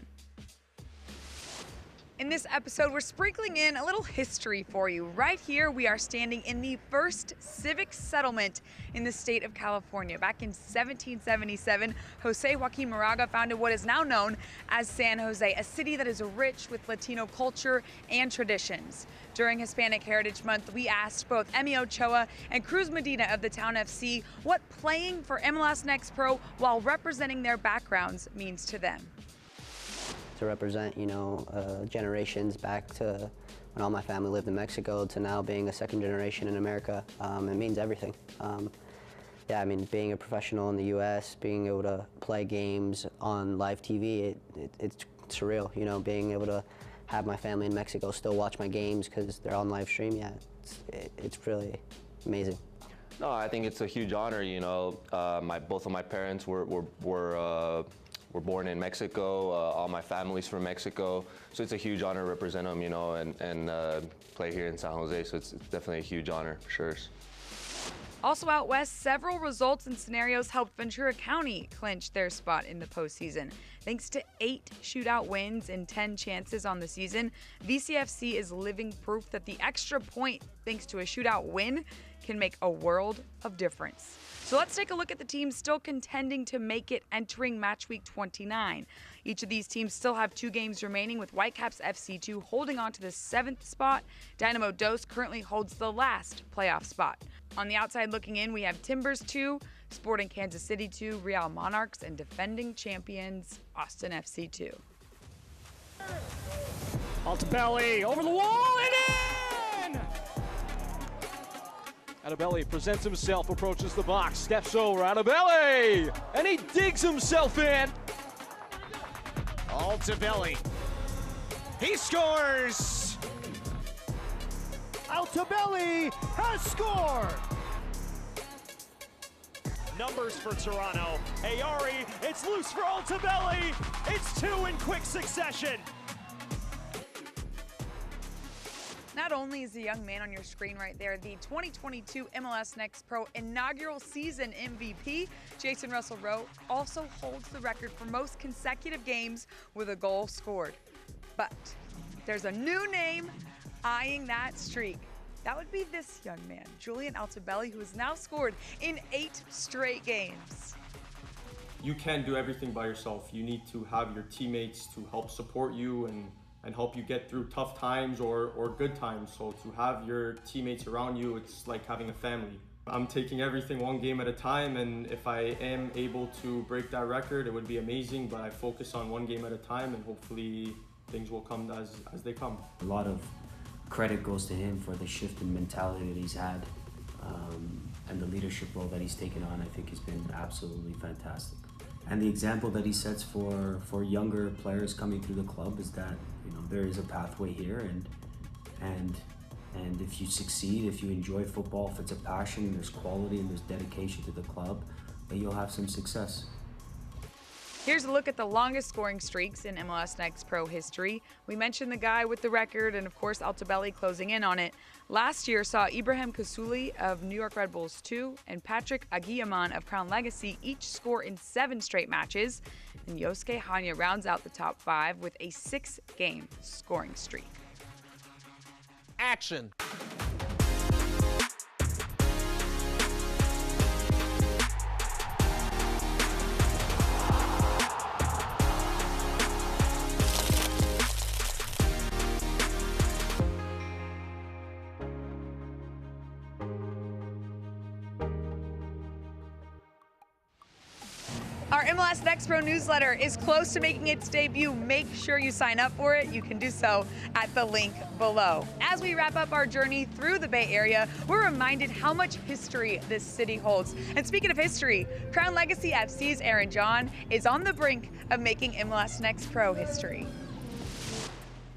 In this episode, we're sprinkling in a little history for you. Right here, we are standing in the first civic settlement in the state of California. Back in 1777, Jose Joaquin Moraga founded what is now known as San Jose, a city that is rich with Latino culture and traditions. During Hispanic Heritage Month, we asked both Emi Ochoa and Cruz Medina of the Town FC what playing for MLS NEXT Pro while representing their backgrounds means to them. To represent, generations back to when all my family lived in Mexico to now being a second generation in America, it means everything. Being a professional in the U.S., being able to play games on live TV, it's surreal, being able to have my family in Mexico still watch my games because they're on live stream, it's really amazing. No, I think it's a huge honor, both of my parents were born in Mexico, all my family's from Mexico, so it's a huge honor to represent them, and play here in San Jose, so it's definitely a huge honor, for sure. Also out west, several results and scenarios helped Ventura County clinch their spot in the postseason. Thanks to 8 shootout wins and 10 chances on the season, VCFC is living proof that the extra point, thanks to a shootout win, can make a world of difference. So let's take a look at the teams still contending to make it entering match week 29. Each of these teams still have 2 games remaining, with Whitecaps FC2 holding on to the 7th spot. Dynamo Dos currently holds the last playoff spot. On the outside looking in, we have Timbers2, Sporting Kansas City 2, Real Monarchs, and defending champions Austin FC 2. Altobelli over the wall and in! Altobelli presents himself, approaches the box, steps over, Altobelli! And he digs himself in! Altobelli. He scores! Altobelli has scored! Numbers for Toronto. Ayari, it's loose for Altobelli! It's 2 in quick succession! Not only is the young man on your screen right there the 2022 MLS NEXT Pro inaugural season MVP, Jason Russell Rowe also holds the record for most consecutive games with a goal scored. But there's a new name eyeing that streak. That would be this young man, Julian Altobelli, who has now scored in 8 straight games. You can't do everything by yourself. You need to have your teammates to help support you and help you get through tough times or good times. So to have your teammates around you, it's like having a family. I'm taking everything one game at a time, and if I am able to break that record, it would be amazing, but I focus on one game at a time, and hopefully things will come as they come. A lot of credit goes to him for the shift in mentality that he's had, and the leadership role that he's taken on. I think has been absolutely fantastic. And the example that he sets for younger players coming through the club is that, you know, there is a pathway here, and if you succeed, if you enjoy football, if it's a passion, there's quality and there's dedication to the club, that you'll have some success. Here's a look at the longest scoring streaks in MLS Next Pro history. We mentioned the guy with the record and, of course, Altobelli closing in on it. Last year saw Ibrahim Kasuli of New York Red Bulls 2 and Patrick Aguiaman of Crown Legacy each score in 7 straight matches. And Yosuke Hanya rounds out the top 5 with a 6-game scoring streak. Action. Our MLS Next Pro newsletter is close to making its debut. Make sure you sign up for it. You can do so at the link below. As we wrap up our journey through the Bay Area, we're reminded how much history this city holds. And speaking of history, Crown Legacy FC's Aaron John is on the brink of making MLS Next Pro history.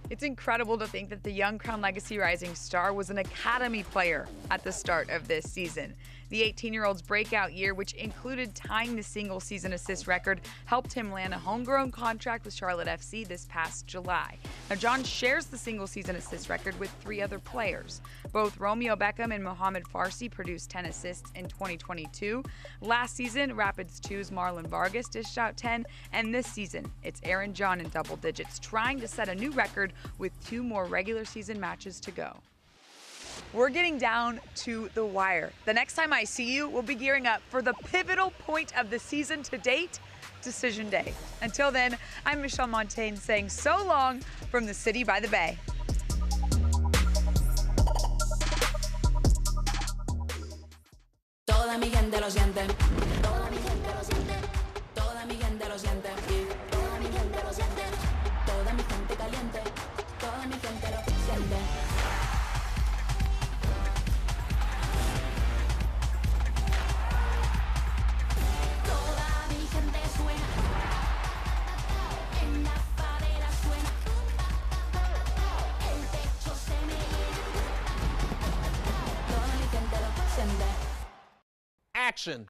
It's incredible to think that the young Crown Legacy rising star was an academy player at the start of this season. The 18-year-old's breakout year, which included tying the single-season assist record, helped him land a homegrown contract with Charlotte FC this past July. Now, John shares the single-season assist record with 3 other players. Both Romeo Beckham and Mohamed Farsi produced 10 assists in 2022. Last season, Rapids 2's Marlon Vargas dished out 10, and this season, it's Aaron John in double digits, trying to set a new record with 2 more regular season matches to go. We're getting down to the wire. The next time I see you, we'll be gearing up for the pivotal point of the season to date, Decision Day. Until then, I'm Michelle Montaigne saying so long from the city by the bay. Toda mi gente lo siente. Toda mi gente lo siente. Toda mi gente lo siente. Toda mi gente lo siente. Toda mi gente caliente. Toda mi gente lo siente. Action.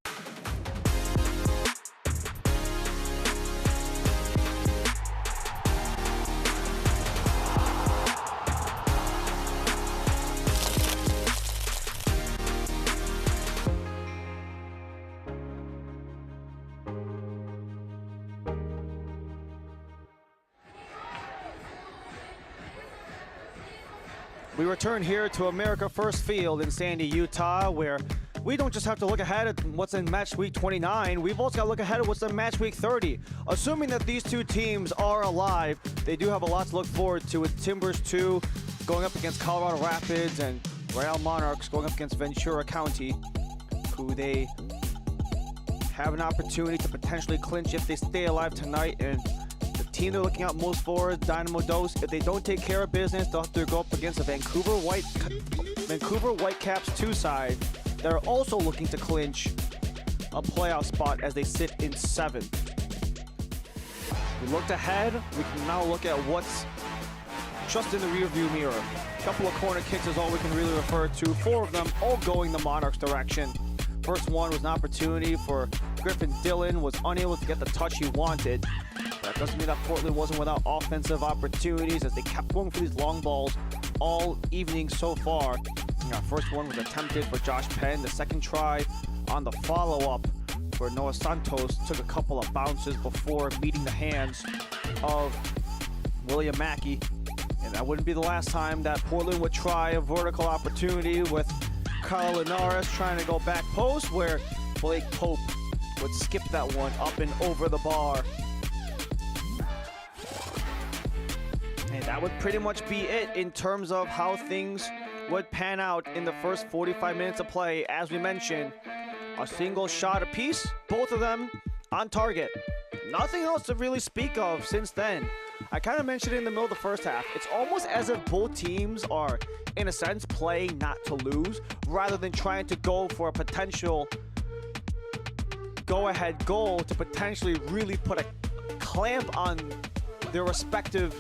We return here to America First Field in Sandy, Utah, where we don't just have to look ahead at what's in match week 29, we've also got to look ahead at what's in match week 30. Assuming that these 2 teams are alive, they do have a lot to look forward to, with Timbers2 going up against Colorado Rapids and Real Monarchs going up against Ventura County, who they have an opportunity to potentially clinch if they stay alive tonight. And the team they're looking out most for is Dynamo Dos. If they don't take care of business, they'll have to go up against the Vancouver Whitecaps 2 side that are also looking to clinch a playoff spot as they sit in 7th. We looked ahead, we can now look at what's just in the rearview mirror. A couple of corner kicks is all we can really refer to, 4 of them all going the Monarchs' direction. First one was an opportunity for Griffin Dillon, was unable to get the touch he wanted. That doesn't mean that Portland wasn't without offensive opportunities, as they kept going for these long balls all evening so far. First one was attempted for Josh Penn. The second try on the follow-up for Noah Santos took a couple of bounces before meeting the hands of William Mackey. And that wouldn't be the last time that Portland would try a vertical opportunity with Carl Linares trying to go back post, where Blake Pope would skip that one up and over the bar. And that would pretty much be it in terms of how things would pan out in the first 45 minutes of play. As we mentioned, a single shot apiece, both of them on target. nothing else to really speak of since then. I kind of mentioned it in the middle of the first half. It's almost as if both teams are, in a sense, playing not to lose rather than trying to go for a potential go-ahead goal to potentially really put a clamp on their respective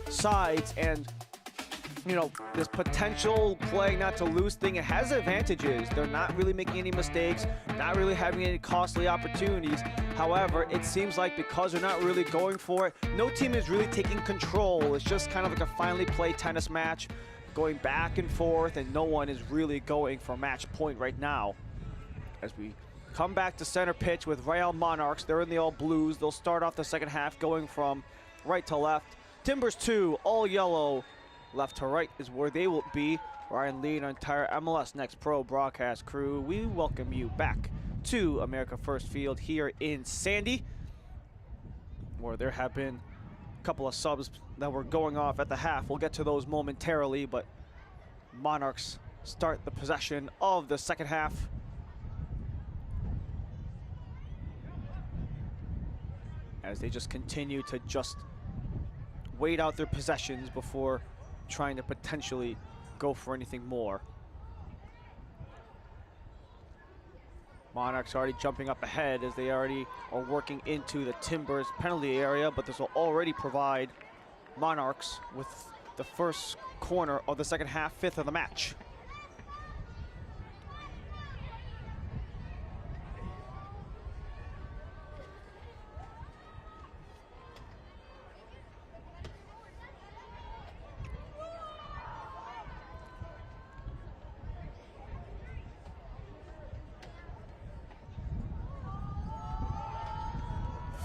sides. And you know, this potential play not to lose thing, it has advantages. They're not really making any mistakes, not really having any costly opportunities. However, it seems like because they're not really going for it, no team is really taking control. It's just kind of like a finely played tennis match going back and forth, and no one is really going for match point right now. As we come back to center pitch with Real Monarchs, they're in the all blues. They'll start off the second half going from right to left. Timbers2, all yellow. Left to right is where they will be. Ryan Lee and our entire MLS Next Pro broadcast crew, we welcome you back to America First Field here in Sandy, where there have been a couple of subs that were going off at the half. We'll get to those momentarily, but Monarchs start the possession of the second half. As they just continue to just wait out their possessions before trying to potentially go for anything more. Monarchs already jumping up ahead as they already are working into the Timbers penalty area, but this will already provide Monarchs with the first corner of the second half, 5th of the match.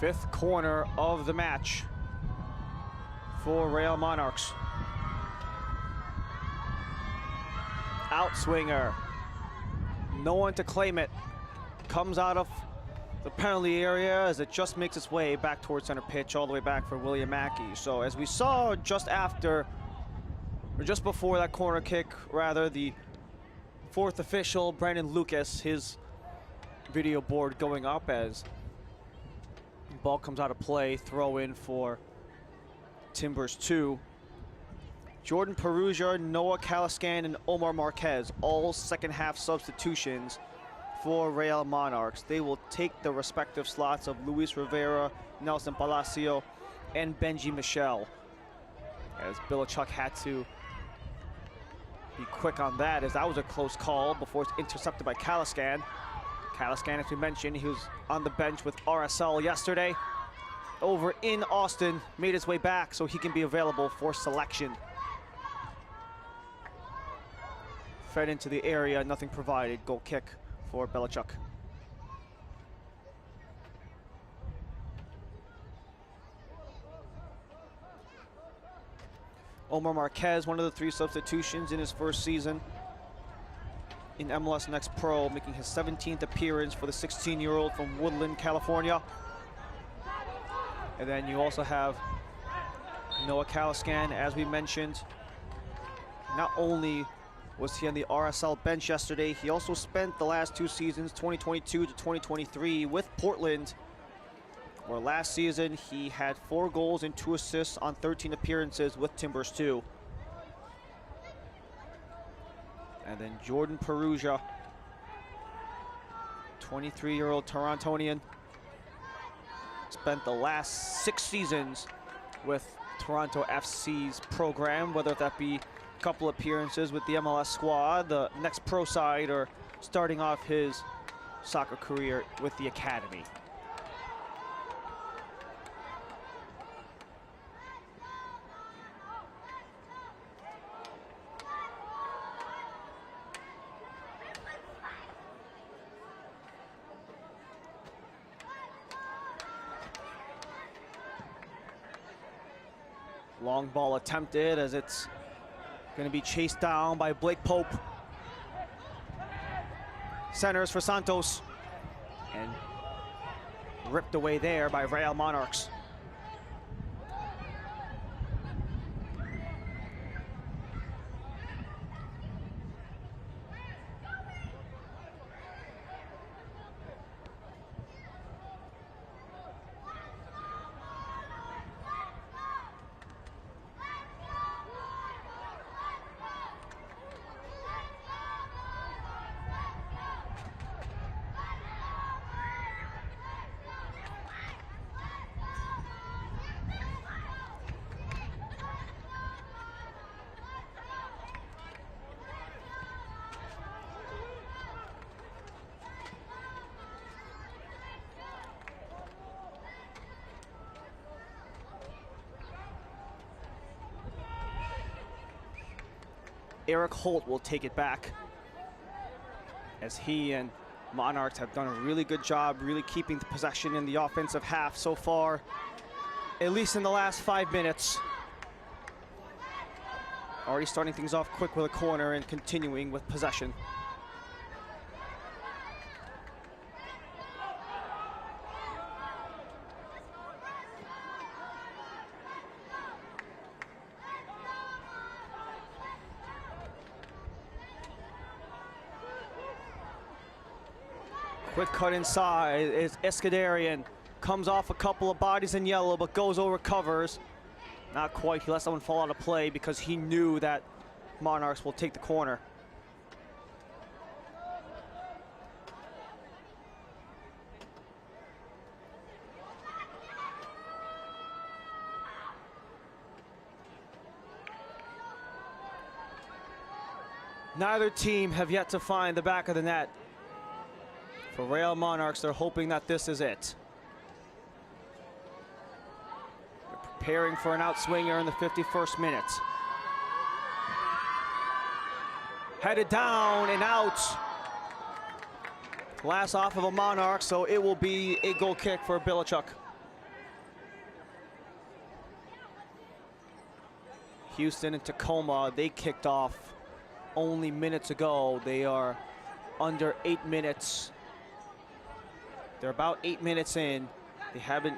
Fifth corner of the match for Real Monarchs. Outswinger. No one to claim it. Comes out of the penalty area as it just makes its way back towards center pitch, all the way back for William Mackey. So as we saw just after, or just before that corner kick, rather, the fourth official, Brandon Lucas, his video board going up as ball comes out of play, throw in for Timbers2. Jordan Perugia, Noah Caliscan, and Omar Marquez, all second half substitutions for Real Monarchs. They will take the respective slots of Luis Rivera, Nelson Palacio, and Benji Michel. As Bilichuk had to be quick on that, as that was a close call before it's intercepted by Caliscan. Caliscan, as we mentioned, he was on the bench with RSL yesterday. Over in Austin, made his way back so he can be available for selection. Fed into the area, nothing provided. Goal kick for Belichuk. Omar Marquez, one of the 3 substitutions in his first season in MLS Next Pro, making his 17th appearance for the 16-year-old from Woodland, California. And then you also have Noah Caliscan, as we mentioned. Not only was he on the RSL bench yesterday, he also spent the last 2 seasons, 2022 to 2023, with Portland, where last season he had 4 goals and 2 assists on 13 appearances with Timbers2. And then Jordan Perugia, 23-year-old Torontonian, spent the last 6 seasons with Toronto FC's program, whether that be a couple appearances with the MLS squad, the Next Pro side, or starting off his soccer career with the academy. Long ball attempted as it's going to be chased down by Blake Pope. Centers for Santos. And ripped away there by Real Monarchs. Eric Holt will take it back, as he and Monarchs have done a really good job really keeping the possession in the offensive half so far, at least in the last 5 minutes. Already starting things off quick with a corner and continuing with possession. Quick cut inside is Eskandarian. Comes off a couple of bodies in yellow, but goes over, covers. Not quite, he let someone fall out of play because he knew that Monarchs will take the corner. Neither team have yet to find the back of the net. For Real Monarchs, they're hoping that this is it. They're preparing for an outswinger in the 51st minute. Headed down and out. Glass off of a Monarch, so it will be a goal kick for Bilichuk. Houston and Tacoma, they kicked off only minutes ago. They are under 8 minutes. They're about 8 minutes in. They haven't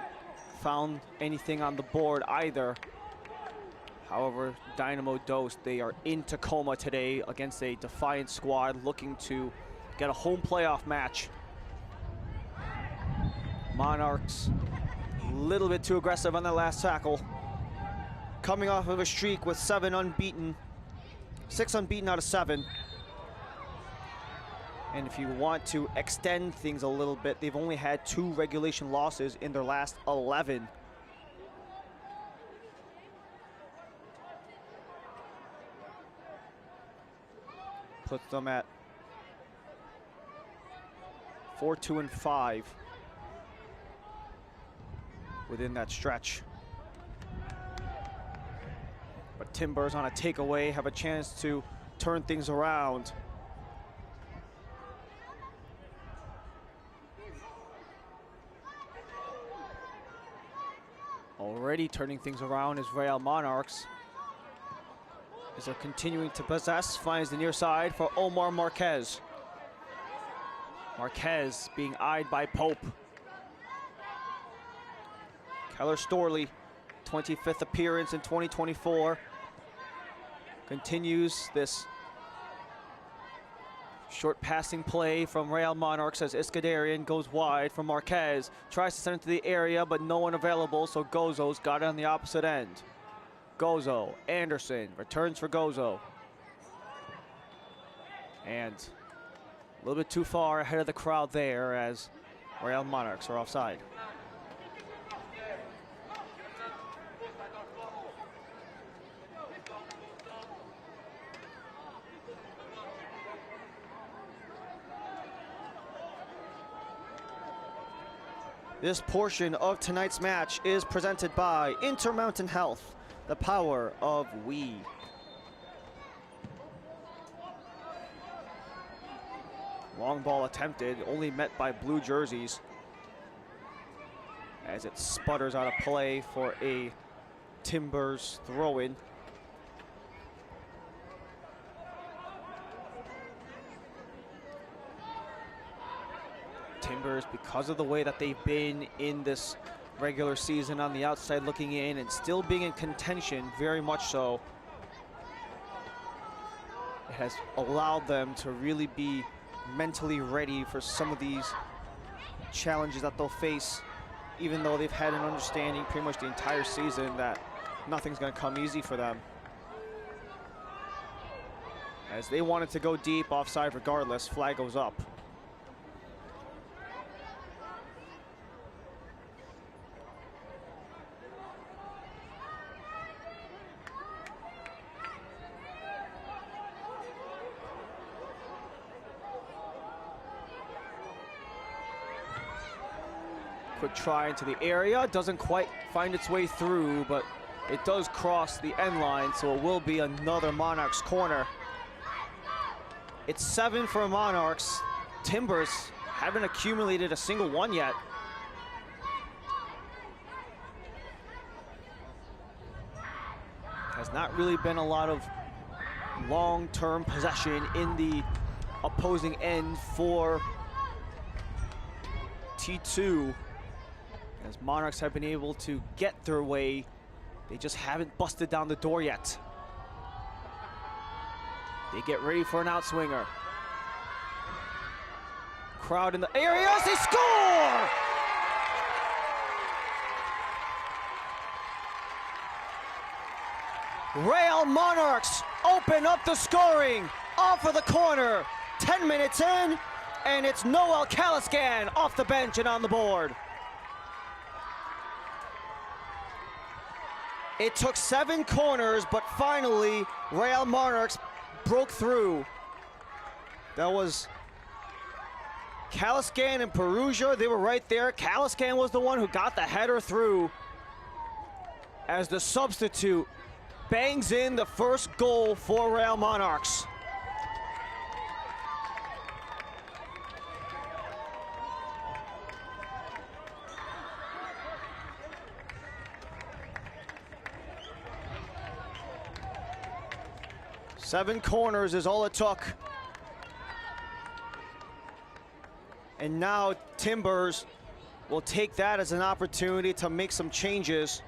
found anything on the board either. However, Dynamo Dos, they are in Tacoma today against a Defiant squad looking to get a home playoff match. Monarchs, a little bit too aggressive on that last tackle. Coming off of a streak with 6 unbeaten out of 7. And if you want to extend things a little bit, they've only had 2 regulation losses in their last 11. Puts them at 4-2-5 within that stretch. But Timbers on a takeaway have a chance to turn things around. Already turning things around is Real Monarchs, as they're continuing to possess. Finds the near side for Omar Marquez. Marquez being eyed by Pope. Keller Storley, 25th appearance in 2024. Continues this short passing play from Real Monarchs as Iskandarian goes wide from Marquez. Tries to send it to the area, but no one available, so Gozo's got it on the opposite end. Gozo, Anderson, returns for Gozo. And a little bit too far ahead of the crowd there as Real Monarchs are offside. This portion of tonight's match is presented by Intermountain Health, the power of we. Long ball attempted, only met by blue jerseys, as it sputters out of play for a Timbers throw-in. Timbers, because of the way that they've been in this regular season on the outside looking in and still being in contention, very much so, it has allowed them to really be mentally ready for some of these challenges that they'll face, even though they've had an understanding pretty much the entire season that nothing's going to come easy for them. As they wanted to go deep offside regardless, flag goes up. Quick try into the area, doesn't quite find its way through, but it does cross the end line, so it will be another Monarchs corner. It's 7 for Monarchs. Timbers haven't accumulated a single one yet. Has not really been a lot of long-term possession in the opposing end for T2, as Monarchs have been able to get their way. They just haven't busted down the door yet. They get ready for an outswinger. Crowd in the area, they score! Real Monarchs open up the scoring off of the corner. 10 minutes in, and it's Noel Caliscan off the bench and on the board. It took 7 corners, but finally Real Monarchs broke through. That was Caliscan and Perugia. They were right there. Caliscan was the one who got the header through as the substitute bangs in the first goal for Real Monarchs. Seven corners is all it took. And now Timbers will take that as an opportunity to make some changes.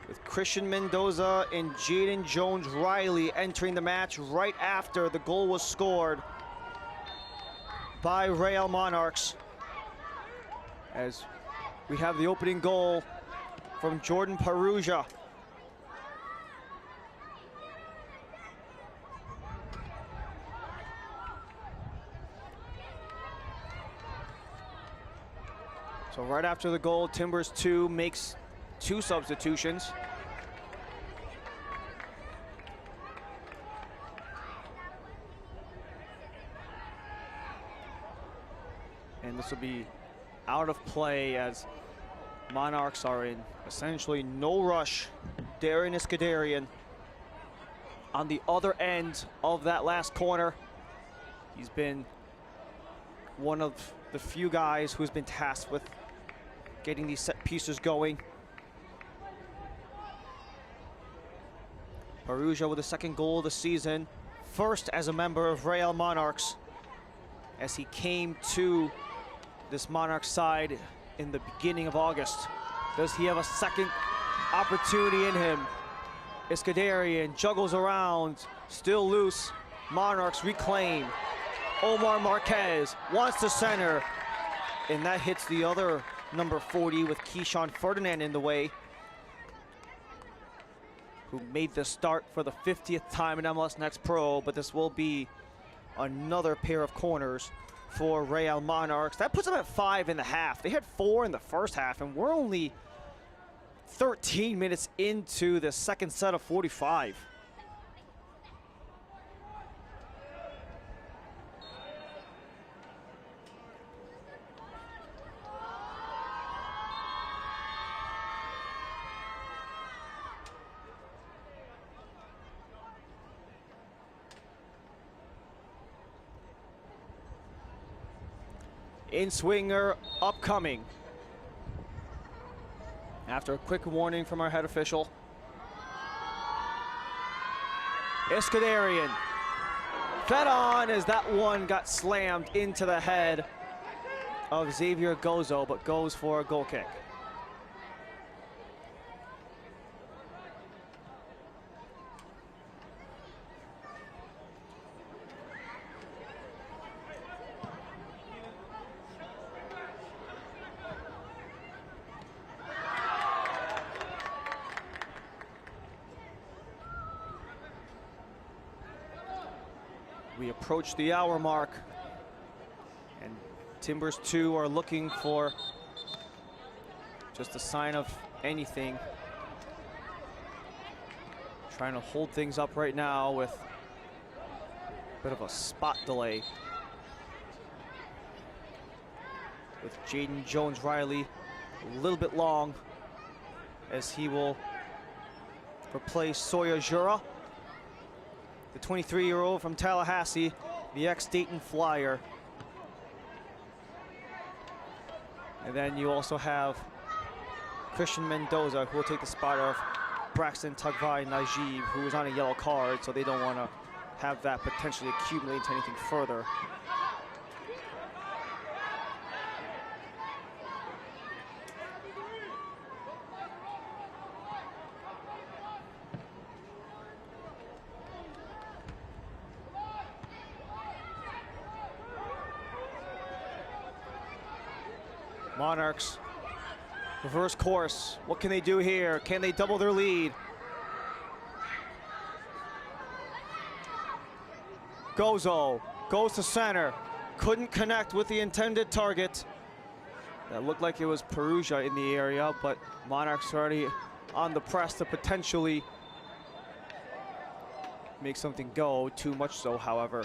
With Christian Mendoza and Jaden Jones-Riley entering the match right after the goal was scored by Real Monarchs. As we have the opening goal from Jordan Perugia. So right after the goal, Timbers2 makes 2 substitutions. And this will be out of play as Monarchs are in essentially no rush. Darren Iskandarian on the other end of that last corner. He's been one of the few guys who's been tasked with getting these set pieces going. Perugia with the 2nd goal of the season, first as a member of Real Monarchs, as he came to this Monarchs side in the beginning of August. Does he have a second opportunity in him? Iskandarian juggles around, still loose. Monarchs reclaim. Omar Marquez wants to center, and that hits the other number 40 with Keyshawn Ferdinand in the way, who made the start for the 50th time in MLS Next Pro, but this will be another pair of corners for Real Monarchs. That puts them at 5 in the half. They had 4 in the first half, and we're only 13 minutes into the second set of 45. In-swinger upcoming. After a quick warning from our head official. Iskandarian fed on as that one got slammed into the head of Xavier Gozo, but goes for a goal kick. We approach the hour mark, and Timbers2 are looking for just a sign of anything. Trying to hold things up right now with a bit of a spot delay. With Jaden Jones-Riley a little bit long. as he will replace Sawyer Jura, the 23-year-old from Tallahassee, the ex-Dayton Flyer. And then you also have Christian Mendoza, who will take the spot of Braxton Tugvai Najib, who is on a yellow card, so they don't want to have that potentially accumulate to anything further. Monarchs, reverse course. What can they do here? Can they double their lead? Gozo goes to center. Couldn't connect with the intended target. That looked like it was Perugia in the area, but Monarchs already on the press to potentially make something go. Too much so, however.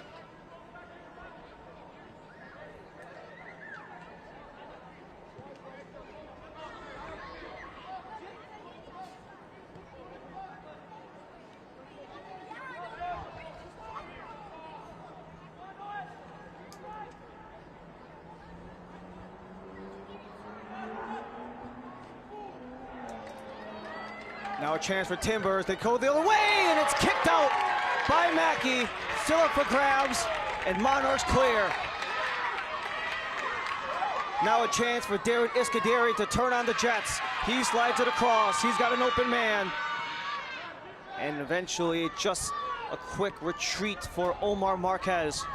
Now a chance for Timbers. They go the other way, and it's kicked out by Mackey. Still up for grabs, and Monarchs clear. Now a chance for Darren Iscaderi to turn on the Jets. He slides it across. He's got an open man. And eventually, just a quick retreat for Omar Marquez.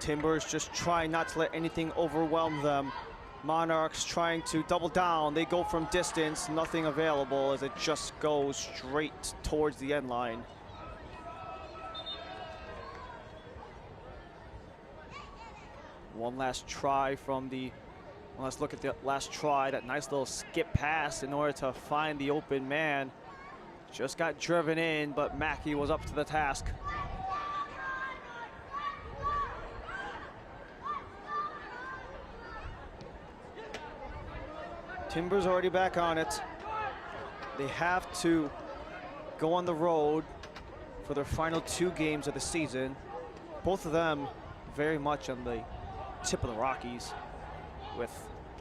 Timbers just trying not to let anything overwhelm them. Monarchs trying to double down. They go from distance, nothing available as it just goes straight towards the end line. One last try from the, well, let's look at the last try, that nice little skip pass in order to find the open man. Just got driven in, but Mackey was up to the task. Timbers already back on it. They have to go on the road for their final 2 games of the season. Both of them very much on the tip of the Rockies, with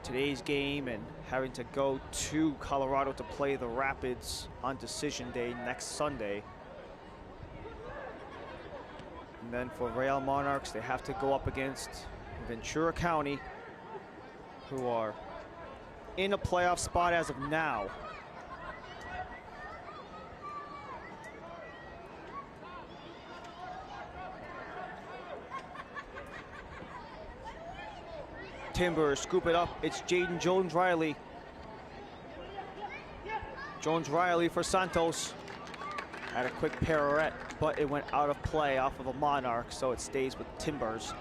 today's game and having to go to Colorado to play the Rapids on Decision Day next Sunday. And then for Real Monarchs, they have to go up against Ventura County, who are in a playoff spot as of now. Timbers scoop it up. It's Jaden Jones-Riley. Jones-Riley for Santos. Had a quick pirouette, but it went out of play off of a Monarch, so it stays with Timbers.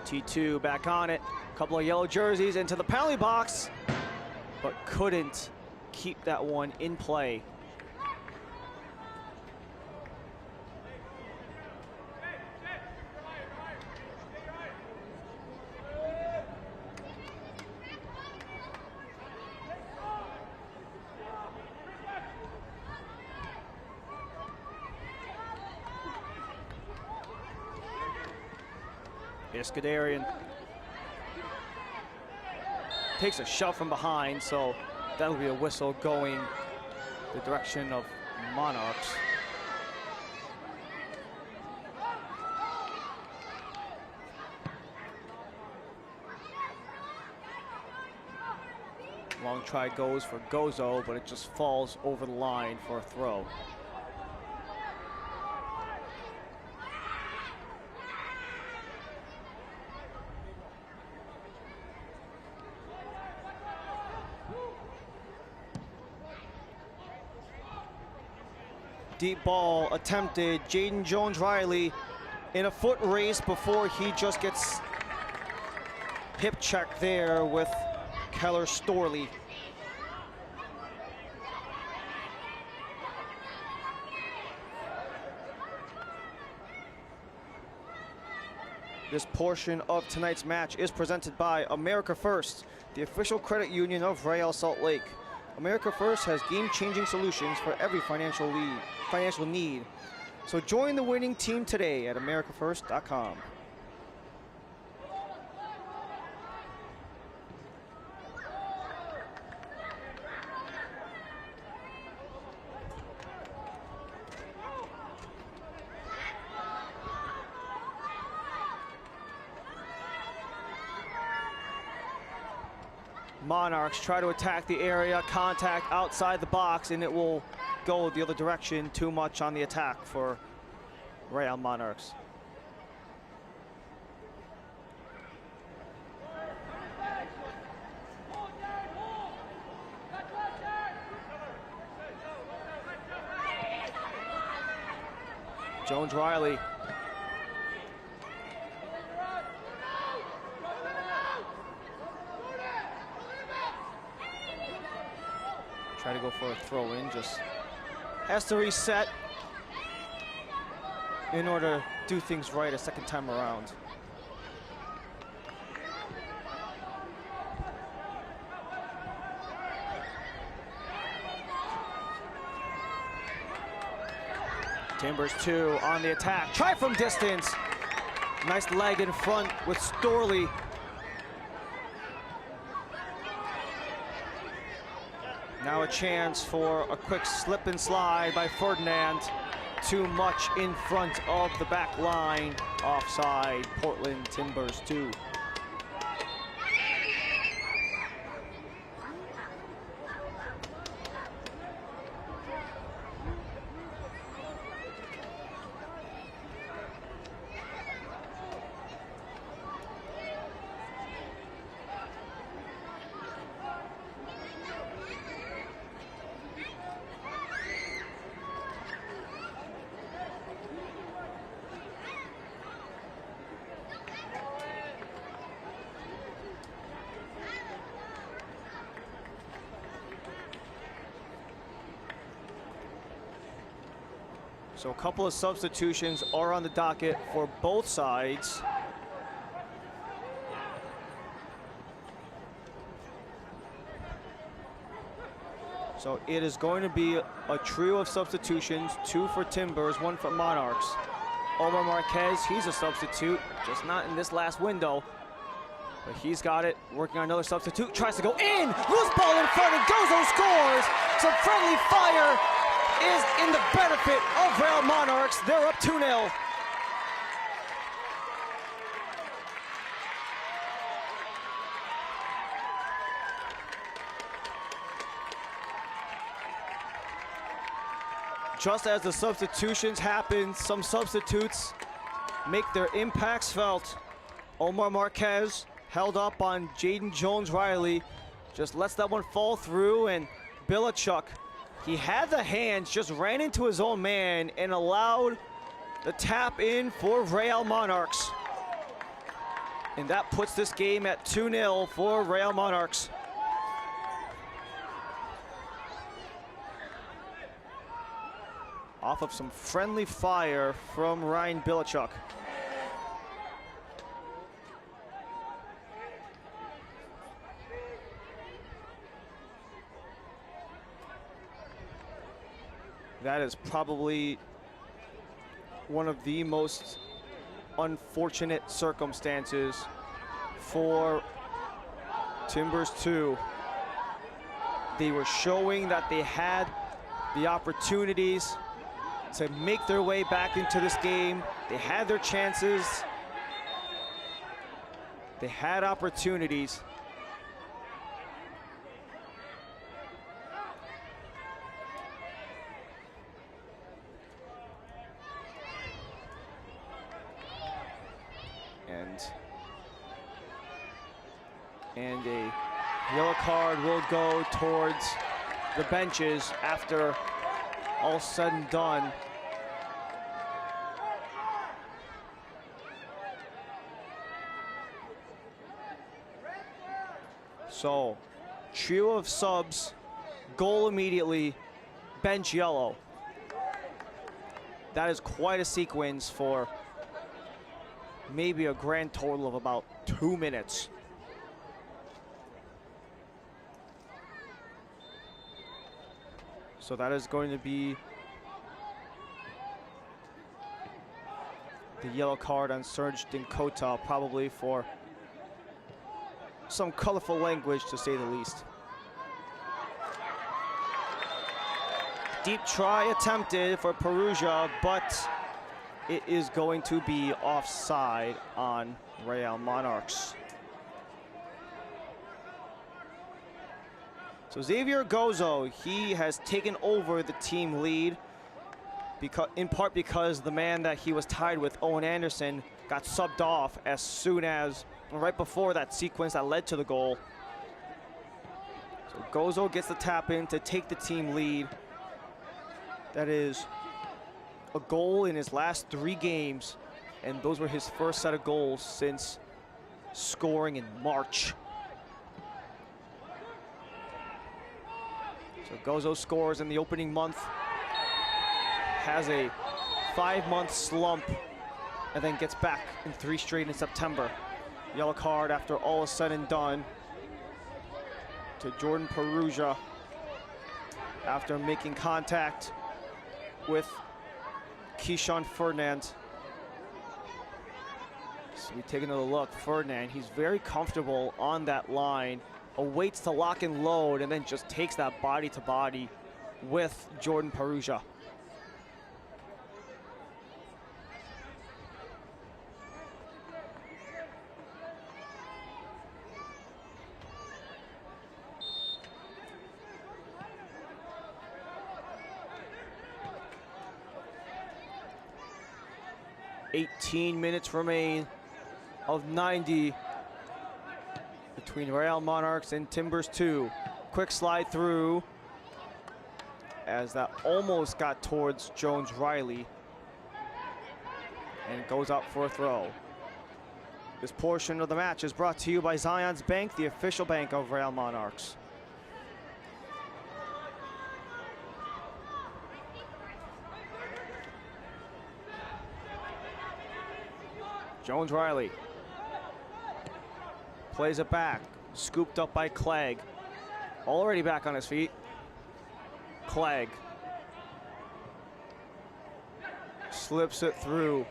T2 back on it. Couple of yellow jerseys into the penalty box, but couldn't keep that one in play. Iscadarian takes a shove from behind, so that'll be a whistle going the direction of Monarchs. Long try goes for Gozo, but it just falls over the line for a throw. Deep ball attempted. Jaden Jones-Riley in a foot race before he just gets hip checked there with Keller Storley. This portion of tonight's match is presented by America First, the official credit union of Real Salt Lake. America First has game-changing solutions for every financial need. So join the winning team today at americafirst.com. Monarchs try to attack the area, contact outside the box, and it will go the other direction. Too much on the attack for Real Monarchs. Jones-Riley. Try to go for a throw in, just has to reset in order to do things right a second time around. Timbers2 on the attack, try from distance. Nice leg in front with Storley. Now a chance for a quick slip and slide by Ferdinand. Too much in front of the back line. Offside, Portland Timbers 2. So a couple of substitutions are on the docket for both sides. So it is going to be a trio of substitutions, 2 for Timbers, 1 for Monarchs. Omar Marquez, he's a substitute, just not in this last window. But he's got it, working on another substitute, tries to go in, loose ball in front, and Gozo scores! Some friendly fire is in the benefit of Real Monarchs. They're up 2-0. Just as the substitutions happen, some substitutes make their impacts felt. Omar Marquez held up on Jaden Jones-Riley, just lets that one fall through, and Bilichuk, he had the hands, just ran into his own man and allowed the tap in for Real Monarchs. And that puts this game at 2-0 for Real Monarchs. Off of some friendly fire from Ryan Bilichuk. That is probably one of the most unfortunate circumstances for Timbers 2. They were showing that they had the opportunities to make their way back into this game. They had their chances. They had opportunities. And a yellow card will go towards the benches after all said and done. So, trio of subs, goal immediately, bench yellow. That is quite a sequence for maybe a grand total of about 2 minutes. So that is going to be the yellow card on Serge Dinkota, probably for some colorful language, to say the least. Deep try attempted for Perugia, but it is going to be offside on Real Monarchs. So Xavier Gozo, he has taken over the team lead, in part because the man that he was tied with, Owen Anderson, got subbed off as soon as, right before that sequence that led to the goal. So Gozo gets the tap in to take the team lead. That is a goal in his last 3 games, and those were his first set of goals since scoring in March. So Gozo scores in the opening month, has a 5-month slump, and then gets back in 3 straight in September. Yellow card after all is said and done to Jordan Perugia after making contact with Keyshawn Ferdinand. So we take another look. Ferdinand, he's very comfortable on that line, awaits to lock and load, and then just takes that body to body with Jordan Perugia. $18 minutes remain of 90 between Real Monarchs and Timbers2. Quick slide through as that almost got towards Jones Riley and goes out for a throw. This portion of the match is brought to you by Zions Bank, the official bank of Real Monarchs. Jones Riley plays it back, scooped up by Clegg. Already back on his feet. Clegg slips it through.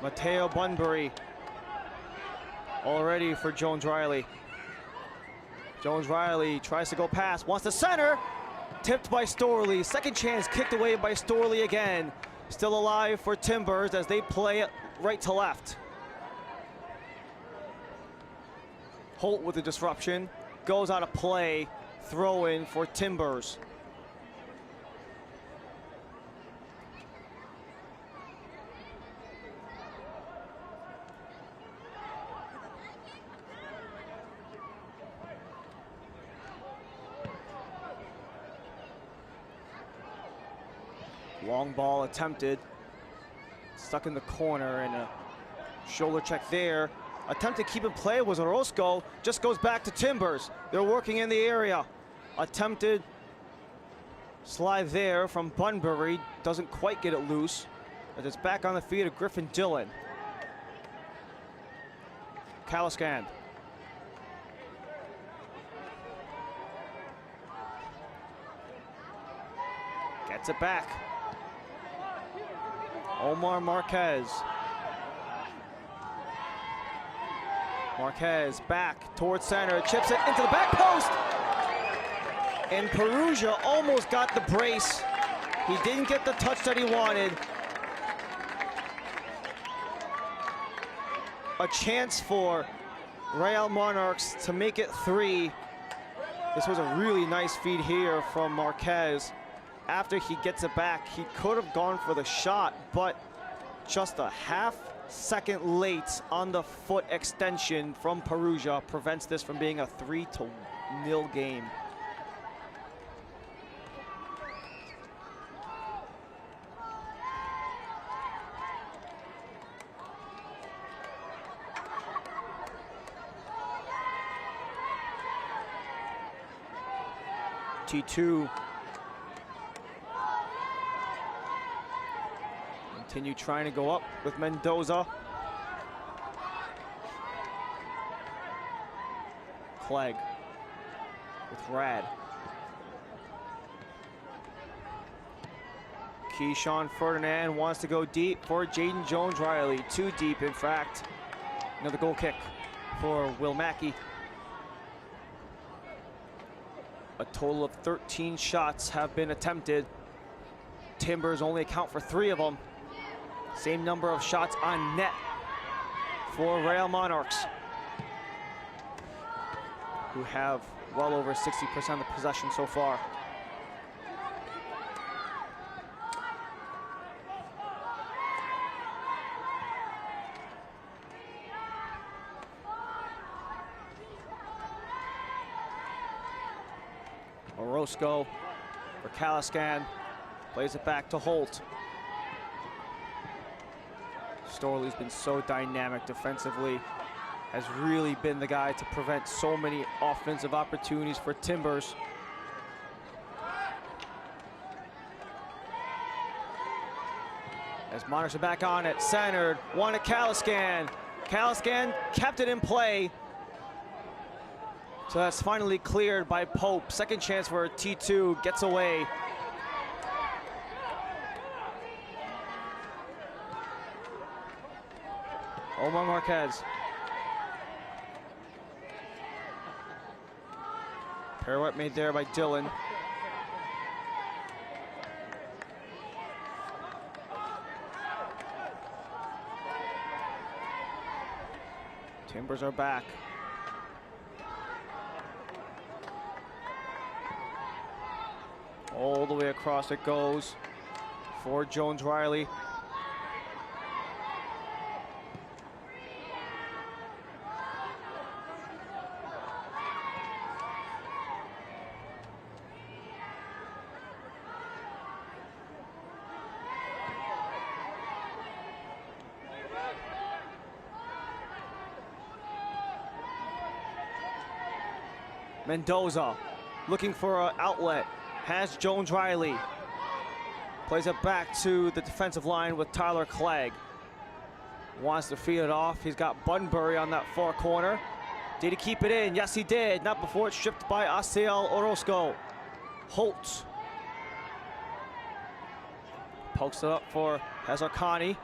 Mateo Bunbury already for Jones Riley. Jones Riley tries to go past, wants to center, tipped by Storley. Second chance kicked away by Storley again. Still alive for Timbers as they play it right to left. Holt with the disruption, goes out of play, throw in for Timbers. Long ball attempted, stuck in the corner, and a shoulder check there. Attempt to keep in play was Orozco, just goes back to Timbers. They're working in the area. Attempted slide there from Bunbury, doesn't quite get it loose, as it's back on the feet of Griffin Dillon. Caliscan. Gets it back. Omar Marquez. Marquez back towards center, chips it into the back post. And Perugia almost got the brace. He didn't get the touch that he wanted. A chance for Real Monarchs to make it 3. This was a really nice feed here from Marquez. After he gets it back, he could have gone for the shot, but just a half-second late on the foot extension from Perugia prevents this from being a 3-0 game. T2 continue trying to go up with Mendoza. Clegg with Rad. Keyshawn Ferdinand wants to go deep for Jaden Jones-Riley. Too deep, in fact. Another goal kick for Will Mackey. A total of 13 shots have been attempted. Timbers only account for 3 of them. Same number of shots on net for Real Monarchs, who have well over 60% of the possession so far. Orozco for Kalaskan, plays it back to Holt. Storley's been so dynamic defensively, has really been the guy to prevent so many offensive opportunities for Timbers. As Monarchs are back on it, centered, one to Kalaskan. Kalaskan kept it in play. So that's finally cleared by Pope. Second chance for T2, gets away. Omar Marquez. Pirouette made there by Dylan. Timbers are back. All the way across it goes for Jones-Riley. Mendoza looking for an outlet, has Jones-Riley. Plays it back to the defensive line with Tyler Clegg. Wants to feed it off. He's got Bunbury on that far corner. Did he keep it in? Yes, he did. Not before it's stripped by Asiel Orozco. Holt pokes it up for Hazarkani.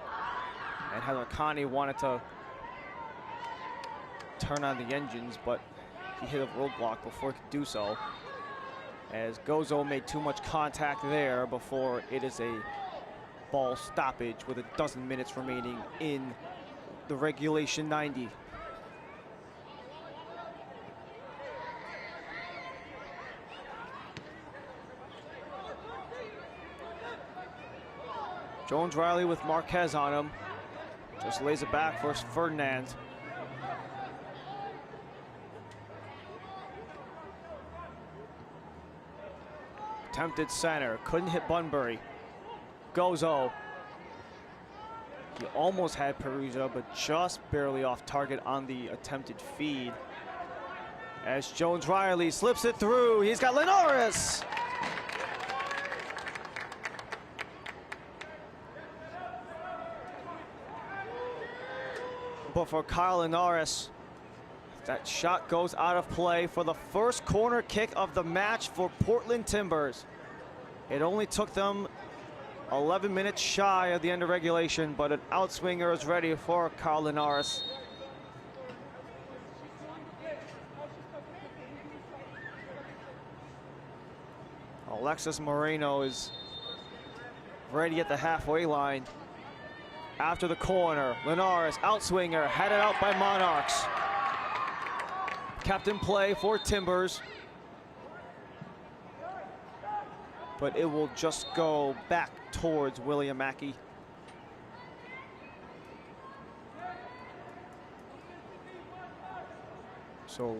And Hazarkani wanted to turn on the engines, but he hit a roadblock before he could do so, as Gozo made too much contact there before it is a ball stoppage with a dozen minutes remaining in the regulation 90. Jones-Riley with Marquez on him. Just lays it back for Ferdinand. Attempted center, couldn't hit Bunbury. Gozo. He almost had Perugia, but just barely off target on the attempted feed. As Jones-Riley slips it through, he's got Linares. But for Kyle Linares, that shot goes out of play for the first corner kick of the match for Portland Timbers. It only took them 11 minutes shy of the end of regulation, but an outswinger is ready for Kyle Linares. Alexis Moreno is ready at the halfway line. After the corner, Linares, outswinger, headed out by Monarchs. Kept in play for Timbers, but it will just go back towards William Mackey. So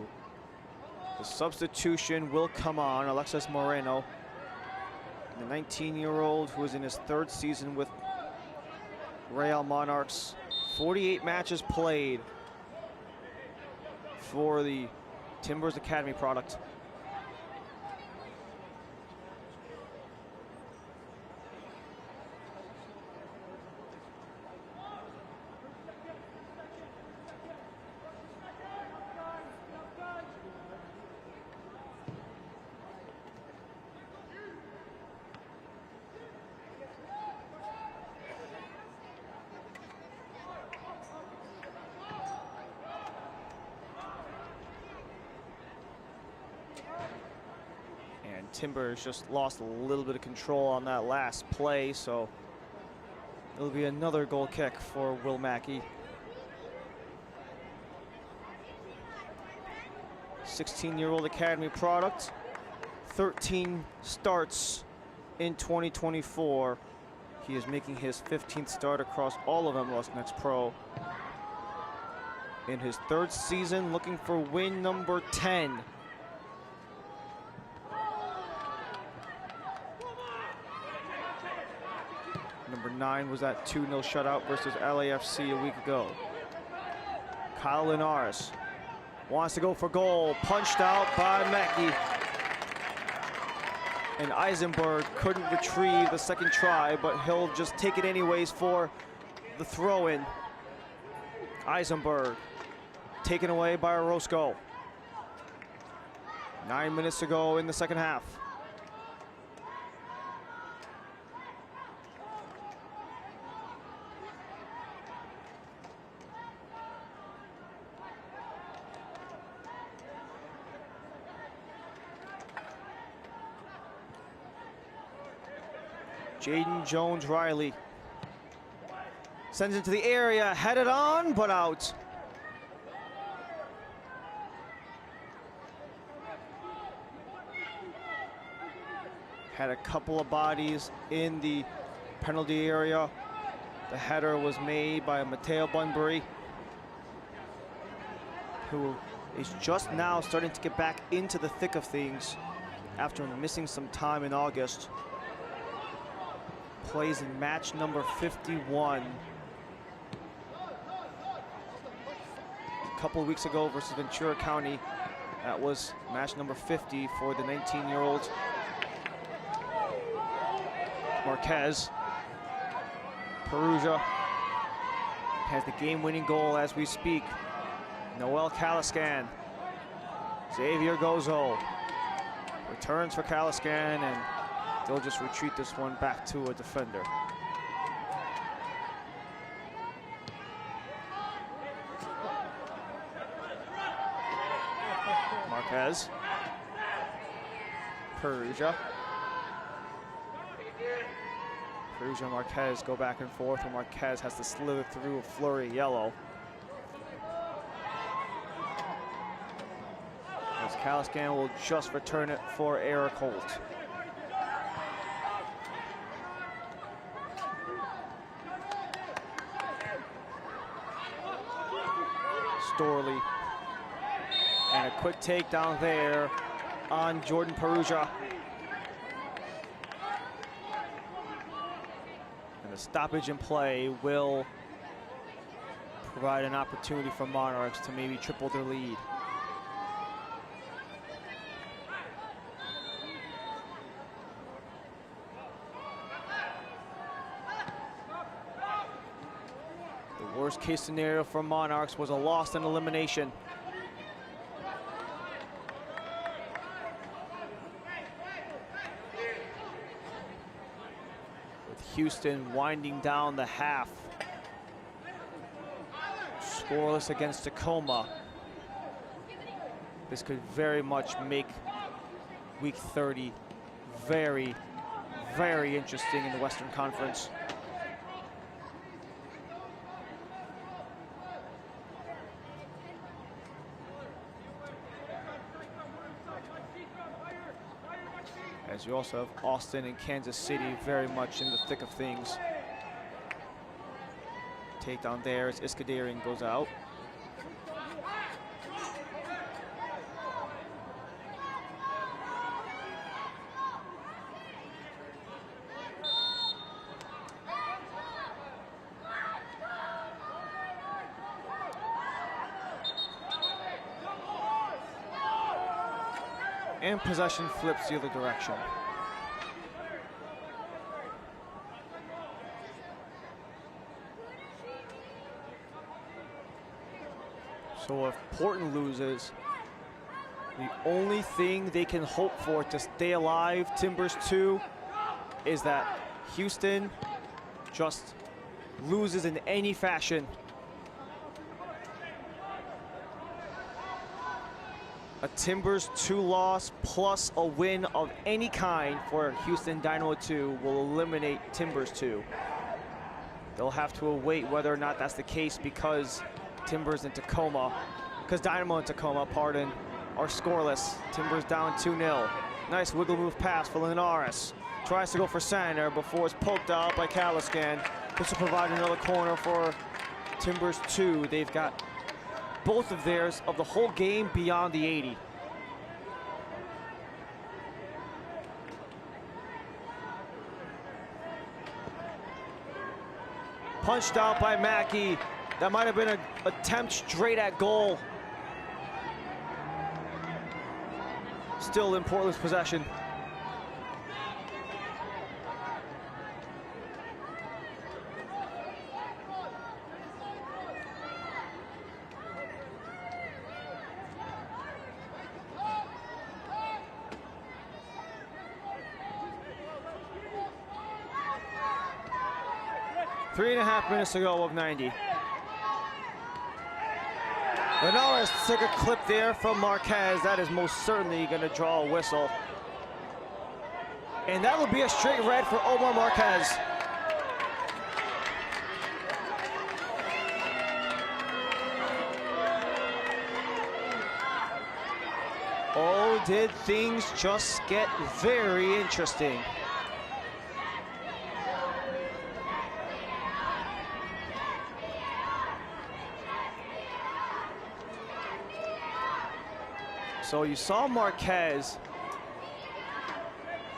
the substitution will come on. Alexis Moreno, the 19-year-old who is in his 3rd season with Real Monarchs, 48 matches played for the Timbers Academy product. Timbers just lost a little bit of control on that last play, so it'll be another goal kick for Will Mackey. 16-year-old academy product, 13 starts in 2024. He is making his 15th start across all of MLS Next Pro. In his 3rd season, looking for win number 10. Number 9 was that 2-0 shutout versus LAFC a week ago. Kyle Linares wants to go for goal, punched out by Mackey. And Eisenberg couldn't retrieve the second try, but he'll just take it anyways for the throw-in. Eisenberg taken away by Orozco. 9 minutes to go in the second half. Jaden Jones-Riley sends it to the area, headed on, but out. Had a couple of bodies in the penalty area. The header was made by Mateo Bunbury, who is just now starting to get back into the thick of things after missing some time in August. Plays in match number 51. A couple of weeks ago versus Ventura County, that was match number 50 for the 19-year-old. Marquez. Perugia has the game-winning goal as we speak. Noel Caliscan. Xavier Gozo returns for Caliscan, and they'll just retreat this one back to a defender. Marquez. Perugia. Perugia and Marquez go back and forth, and Marquez has to slither through a flurry yellow. As Caliscan will just return it for Eric Holt. Storley. And a quick takedown there on Jordan Perugia. And the stoppage in play will provide an opportunity for Monarchs to maybe triple their lead. The worst case scenario for Monarchs was a loss and elimination. Houston winding down the half. Scoreless against Tacoma. This could very much make week 30 very, very interesting in the Western Conference. As you also have Austin and Kansas City very much in the thick of things. Takedown there as Iskandarian goes out. And possession flips the other direction. So if Portland loses, the only thing they can hope for to stay alive, Timbers2, is that Houston just loses in any fashion. A Timbers 2 loss plus a win of any kind for Houston Dynamo 2 will eliminate Timbers 2. They'll have to await whether or not that's the case because Timbers and Tacoma, because Dynamo and Tacoma, pardon, are scoreless. Timbers down 2-0. Nice wiggle move pass for Linares. Tries to go for center before it's poked out by Caliscan. This will provide another corner for Timbers 2. They've got both of theirs of the whole game beyond the 80. Punched out by Mackey. That might have been an attempt straight at goal. Still in Portland's possession. Three and a half minutes to go of 90. Linares took a clip there from Marquez. That is most certainly going to draw a whistle. And that will be a straight red for Omar Marquez. Oh, did things just get very interesting. So you saw Marquez,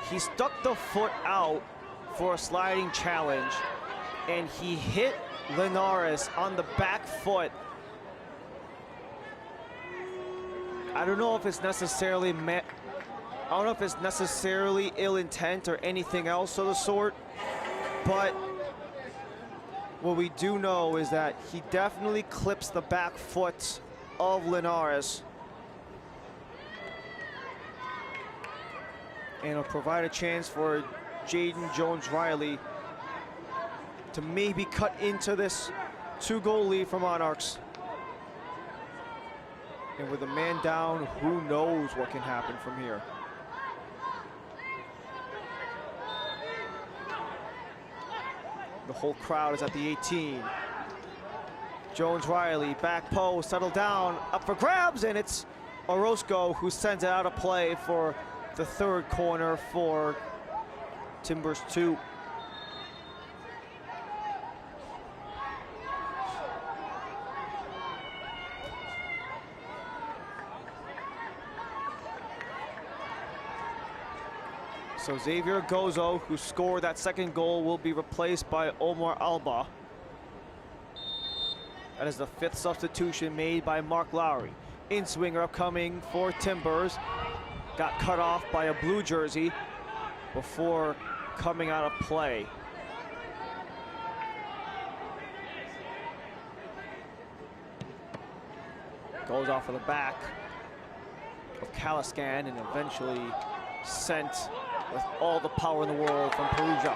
he stuck the foot out for a sliding challenge, and he hit Linares on the back foot. I don't know if it's necessarily ill intent or anything else of the sort, but what we do know is that he definitely clips the back foot of Linares. And it'll provide a chance for Jaden Jones-Riley to maybe cut into this 2-goal lead for Monarchs. And with a man down, who knows what can happen from here. The whole crowd is at the 18. Jones-Riley, back post, settled down, up for grabs, and it's Orozco who sends it out of play for the third corner for Timbers 2. So Xavier Gozo, who scored that second goal, will be replaced by Omar Alba. That is the 5th substitution made by Mark Lowry. In-swinger upcoming for Timbers. Got cut off by a blue jersey before coming out of play. Goes off of the back of Caliscan and eventually sent with all the power in the world from Perugia.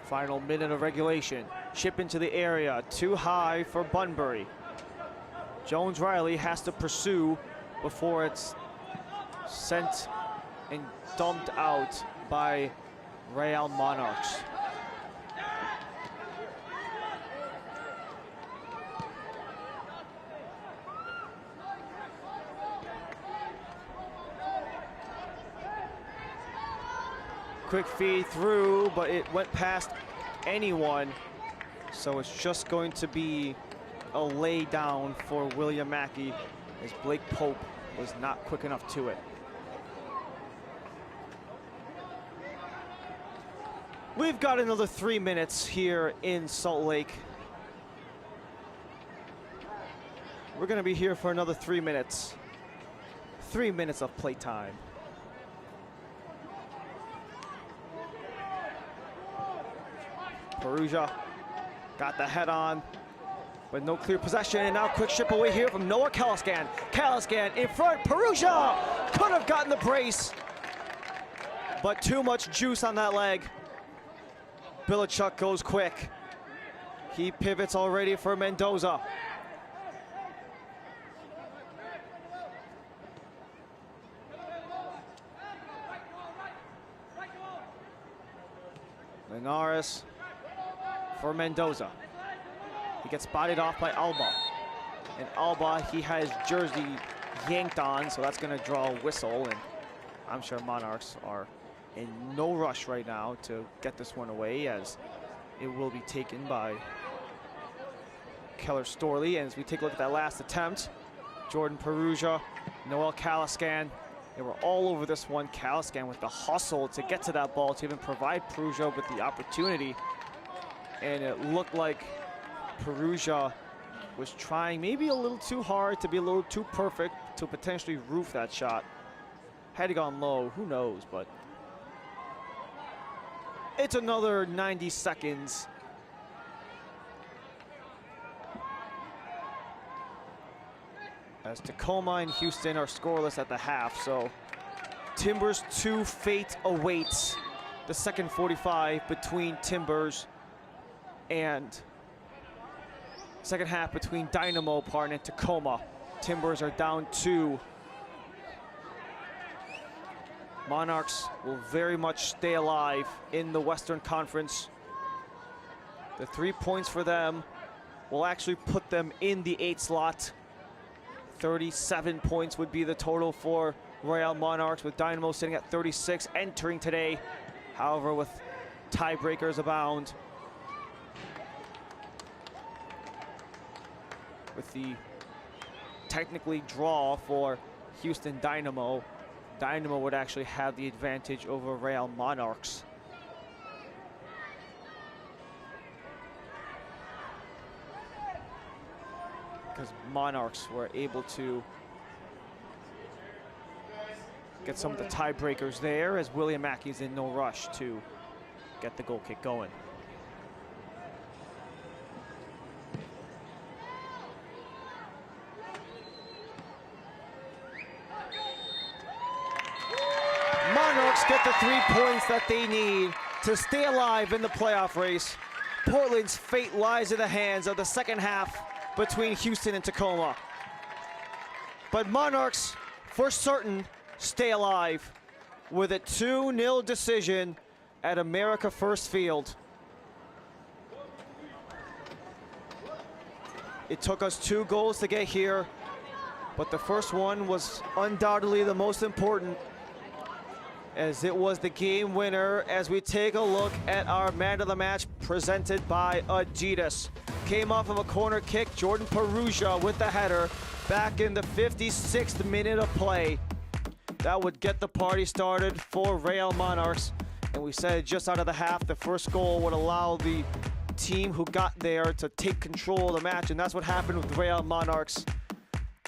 Final minute of regulation. Chip into the area, too high for Bunbury. Jones-Riley has to pursue before it's sent and dumped out by Real Monarchs. Quick feed through, but it went past anyone. So it's just going to be a lay down for William Mackey as Blake Pope was not quick enough to it. We've got another 3 minutes here in Salt Lake. We're gonna be here for another 3 minutes. 3 minutes of playtime. Perugia got the head on, but no clear possession, and now quick chip away here from Noah Kalaskan. Kalaskan in front, Perugia could have gotten the brace, but too much juice on that leg. Bilichuk goes quick. He pivots already for Mendoza. Linares for Mendoza. He gets spotted off by Alba. And Alba, he has jersey yanked on, so that's gonna draw a whistle, and I'm sure Monarchs are in no rush right now to get this one away, as it will be taken by Keller Storley. And as we take a look at that last attempt, Jordan Perugia, Noel Kalaskan, they were all over this one. Kalaskan with the hustle to get to that ball to even provide Perugia with the opportunity. And it looked like Perugia was trying maybe a little too hard to be a little too perfect to potentially roof that shot. Had he gone low, who knows, but it's another 90 seconds. As Tacoma and Houston are scoreless at the half, so Timbers2 fate awaits the second 45 between Timbers and second half between Dynamo, pardon, and Tacoma. Timbers are down 2. Monarchs will very much stay alive in the Western Conference. The 3 points for them will actually put them in the 8 slot. 37 points would be the total for Royal Monarchs, with Dynamo sitting at 36 entering today. However, with tiebreakers abound. With the technically draw for Houston Dynamo, Dynamo would actually have the advantage over Real Monarchs. Because Monarchs were able to get some of the tiebreakers there, as William Mackey's in no rush to get the goal kick going. Monarchs get the 3 points that they need to stay alive in the playoff race. Portland's fate lies in the hands of the second half between Houston and Tacoma. But Monarchs, for certain, stay alive with a 2-0 decision at America First Field. It took us 2 goals to get here, but the first one was undoubtedly the most important, as it was the game winner. As we take a look at our man of the match presented by Adidas. Came off of a corner kick, Jordan Perugia with the header back in the 56th minute of play. That would get the party started for Real Monarchs. And we said just out of the half, the first goal would allow the team who got there to take control of the match, and that's what happened with Real Monarchs.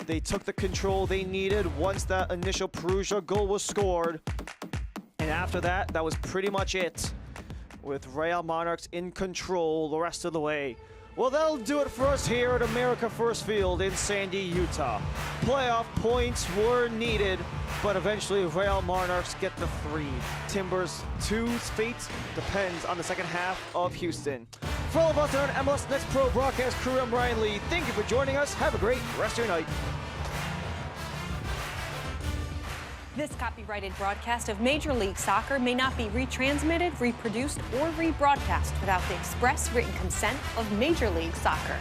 They took the control they needed once that initial Perugia goal was scored. And after that, that was pretty much it, with Real Monarchs in control the rest of the way. Well, that'll do it for us here at America First Field in Sandy, Utah. Playoff points were needed, but eventually Real Monarchs get the 3. Timbers2's fate depends on the second half of Houston. For all of us on MLS Next Pro broadcast crew, I'm Ryan Lee. Thank you for joining us. Have a great rest of your night. This copyrighted broadcast of Major League Soccer may not be retransmitted, reproduced, or rebroadcast without the express written consent of Major League Soccer.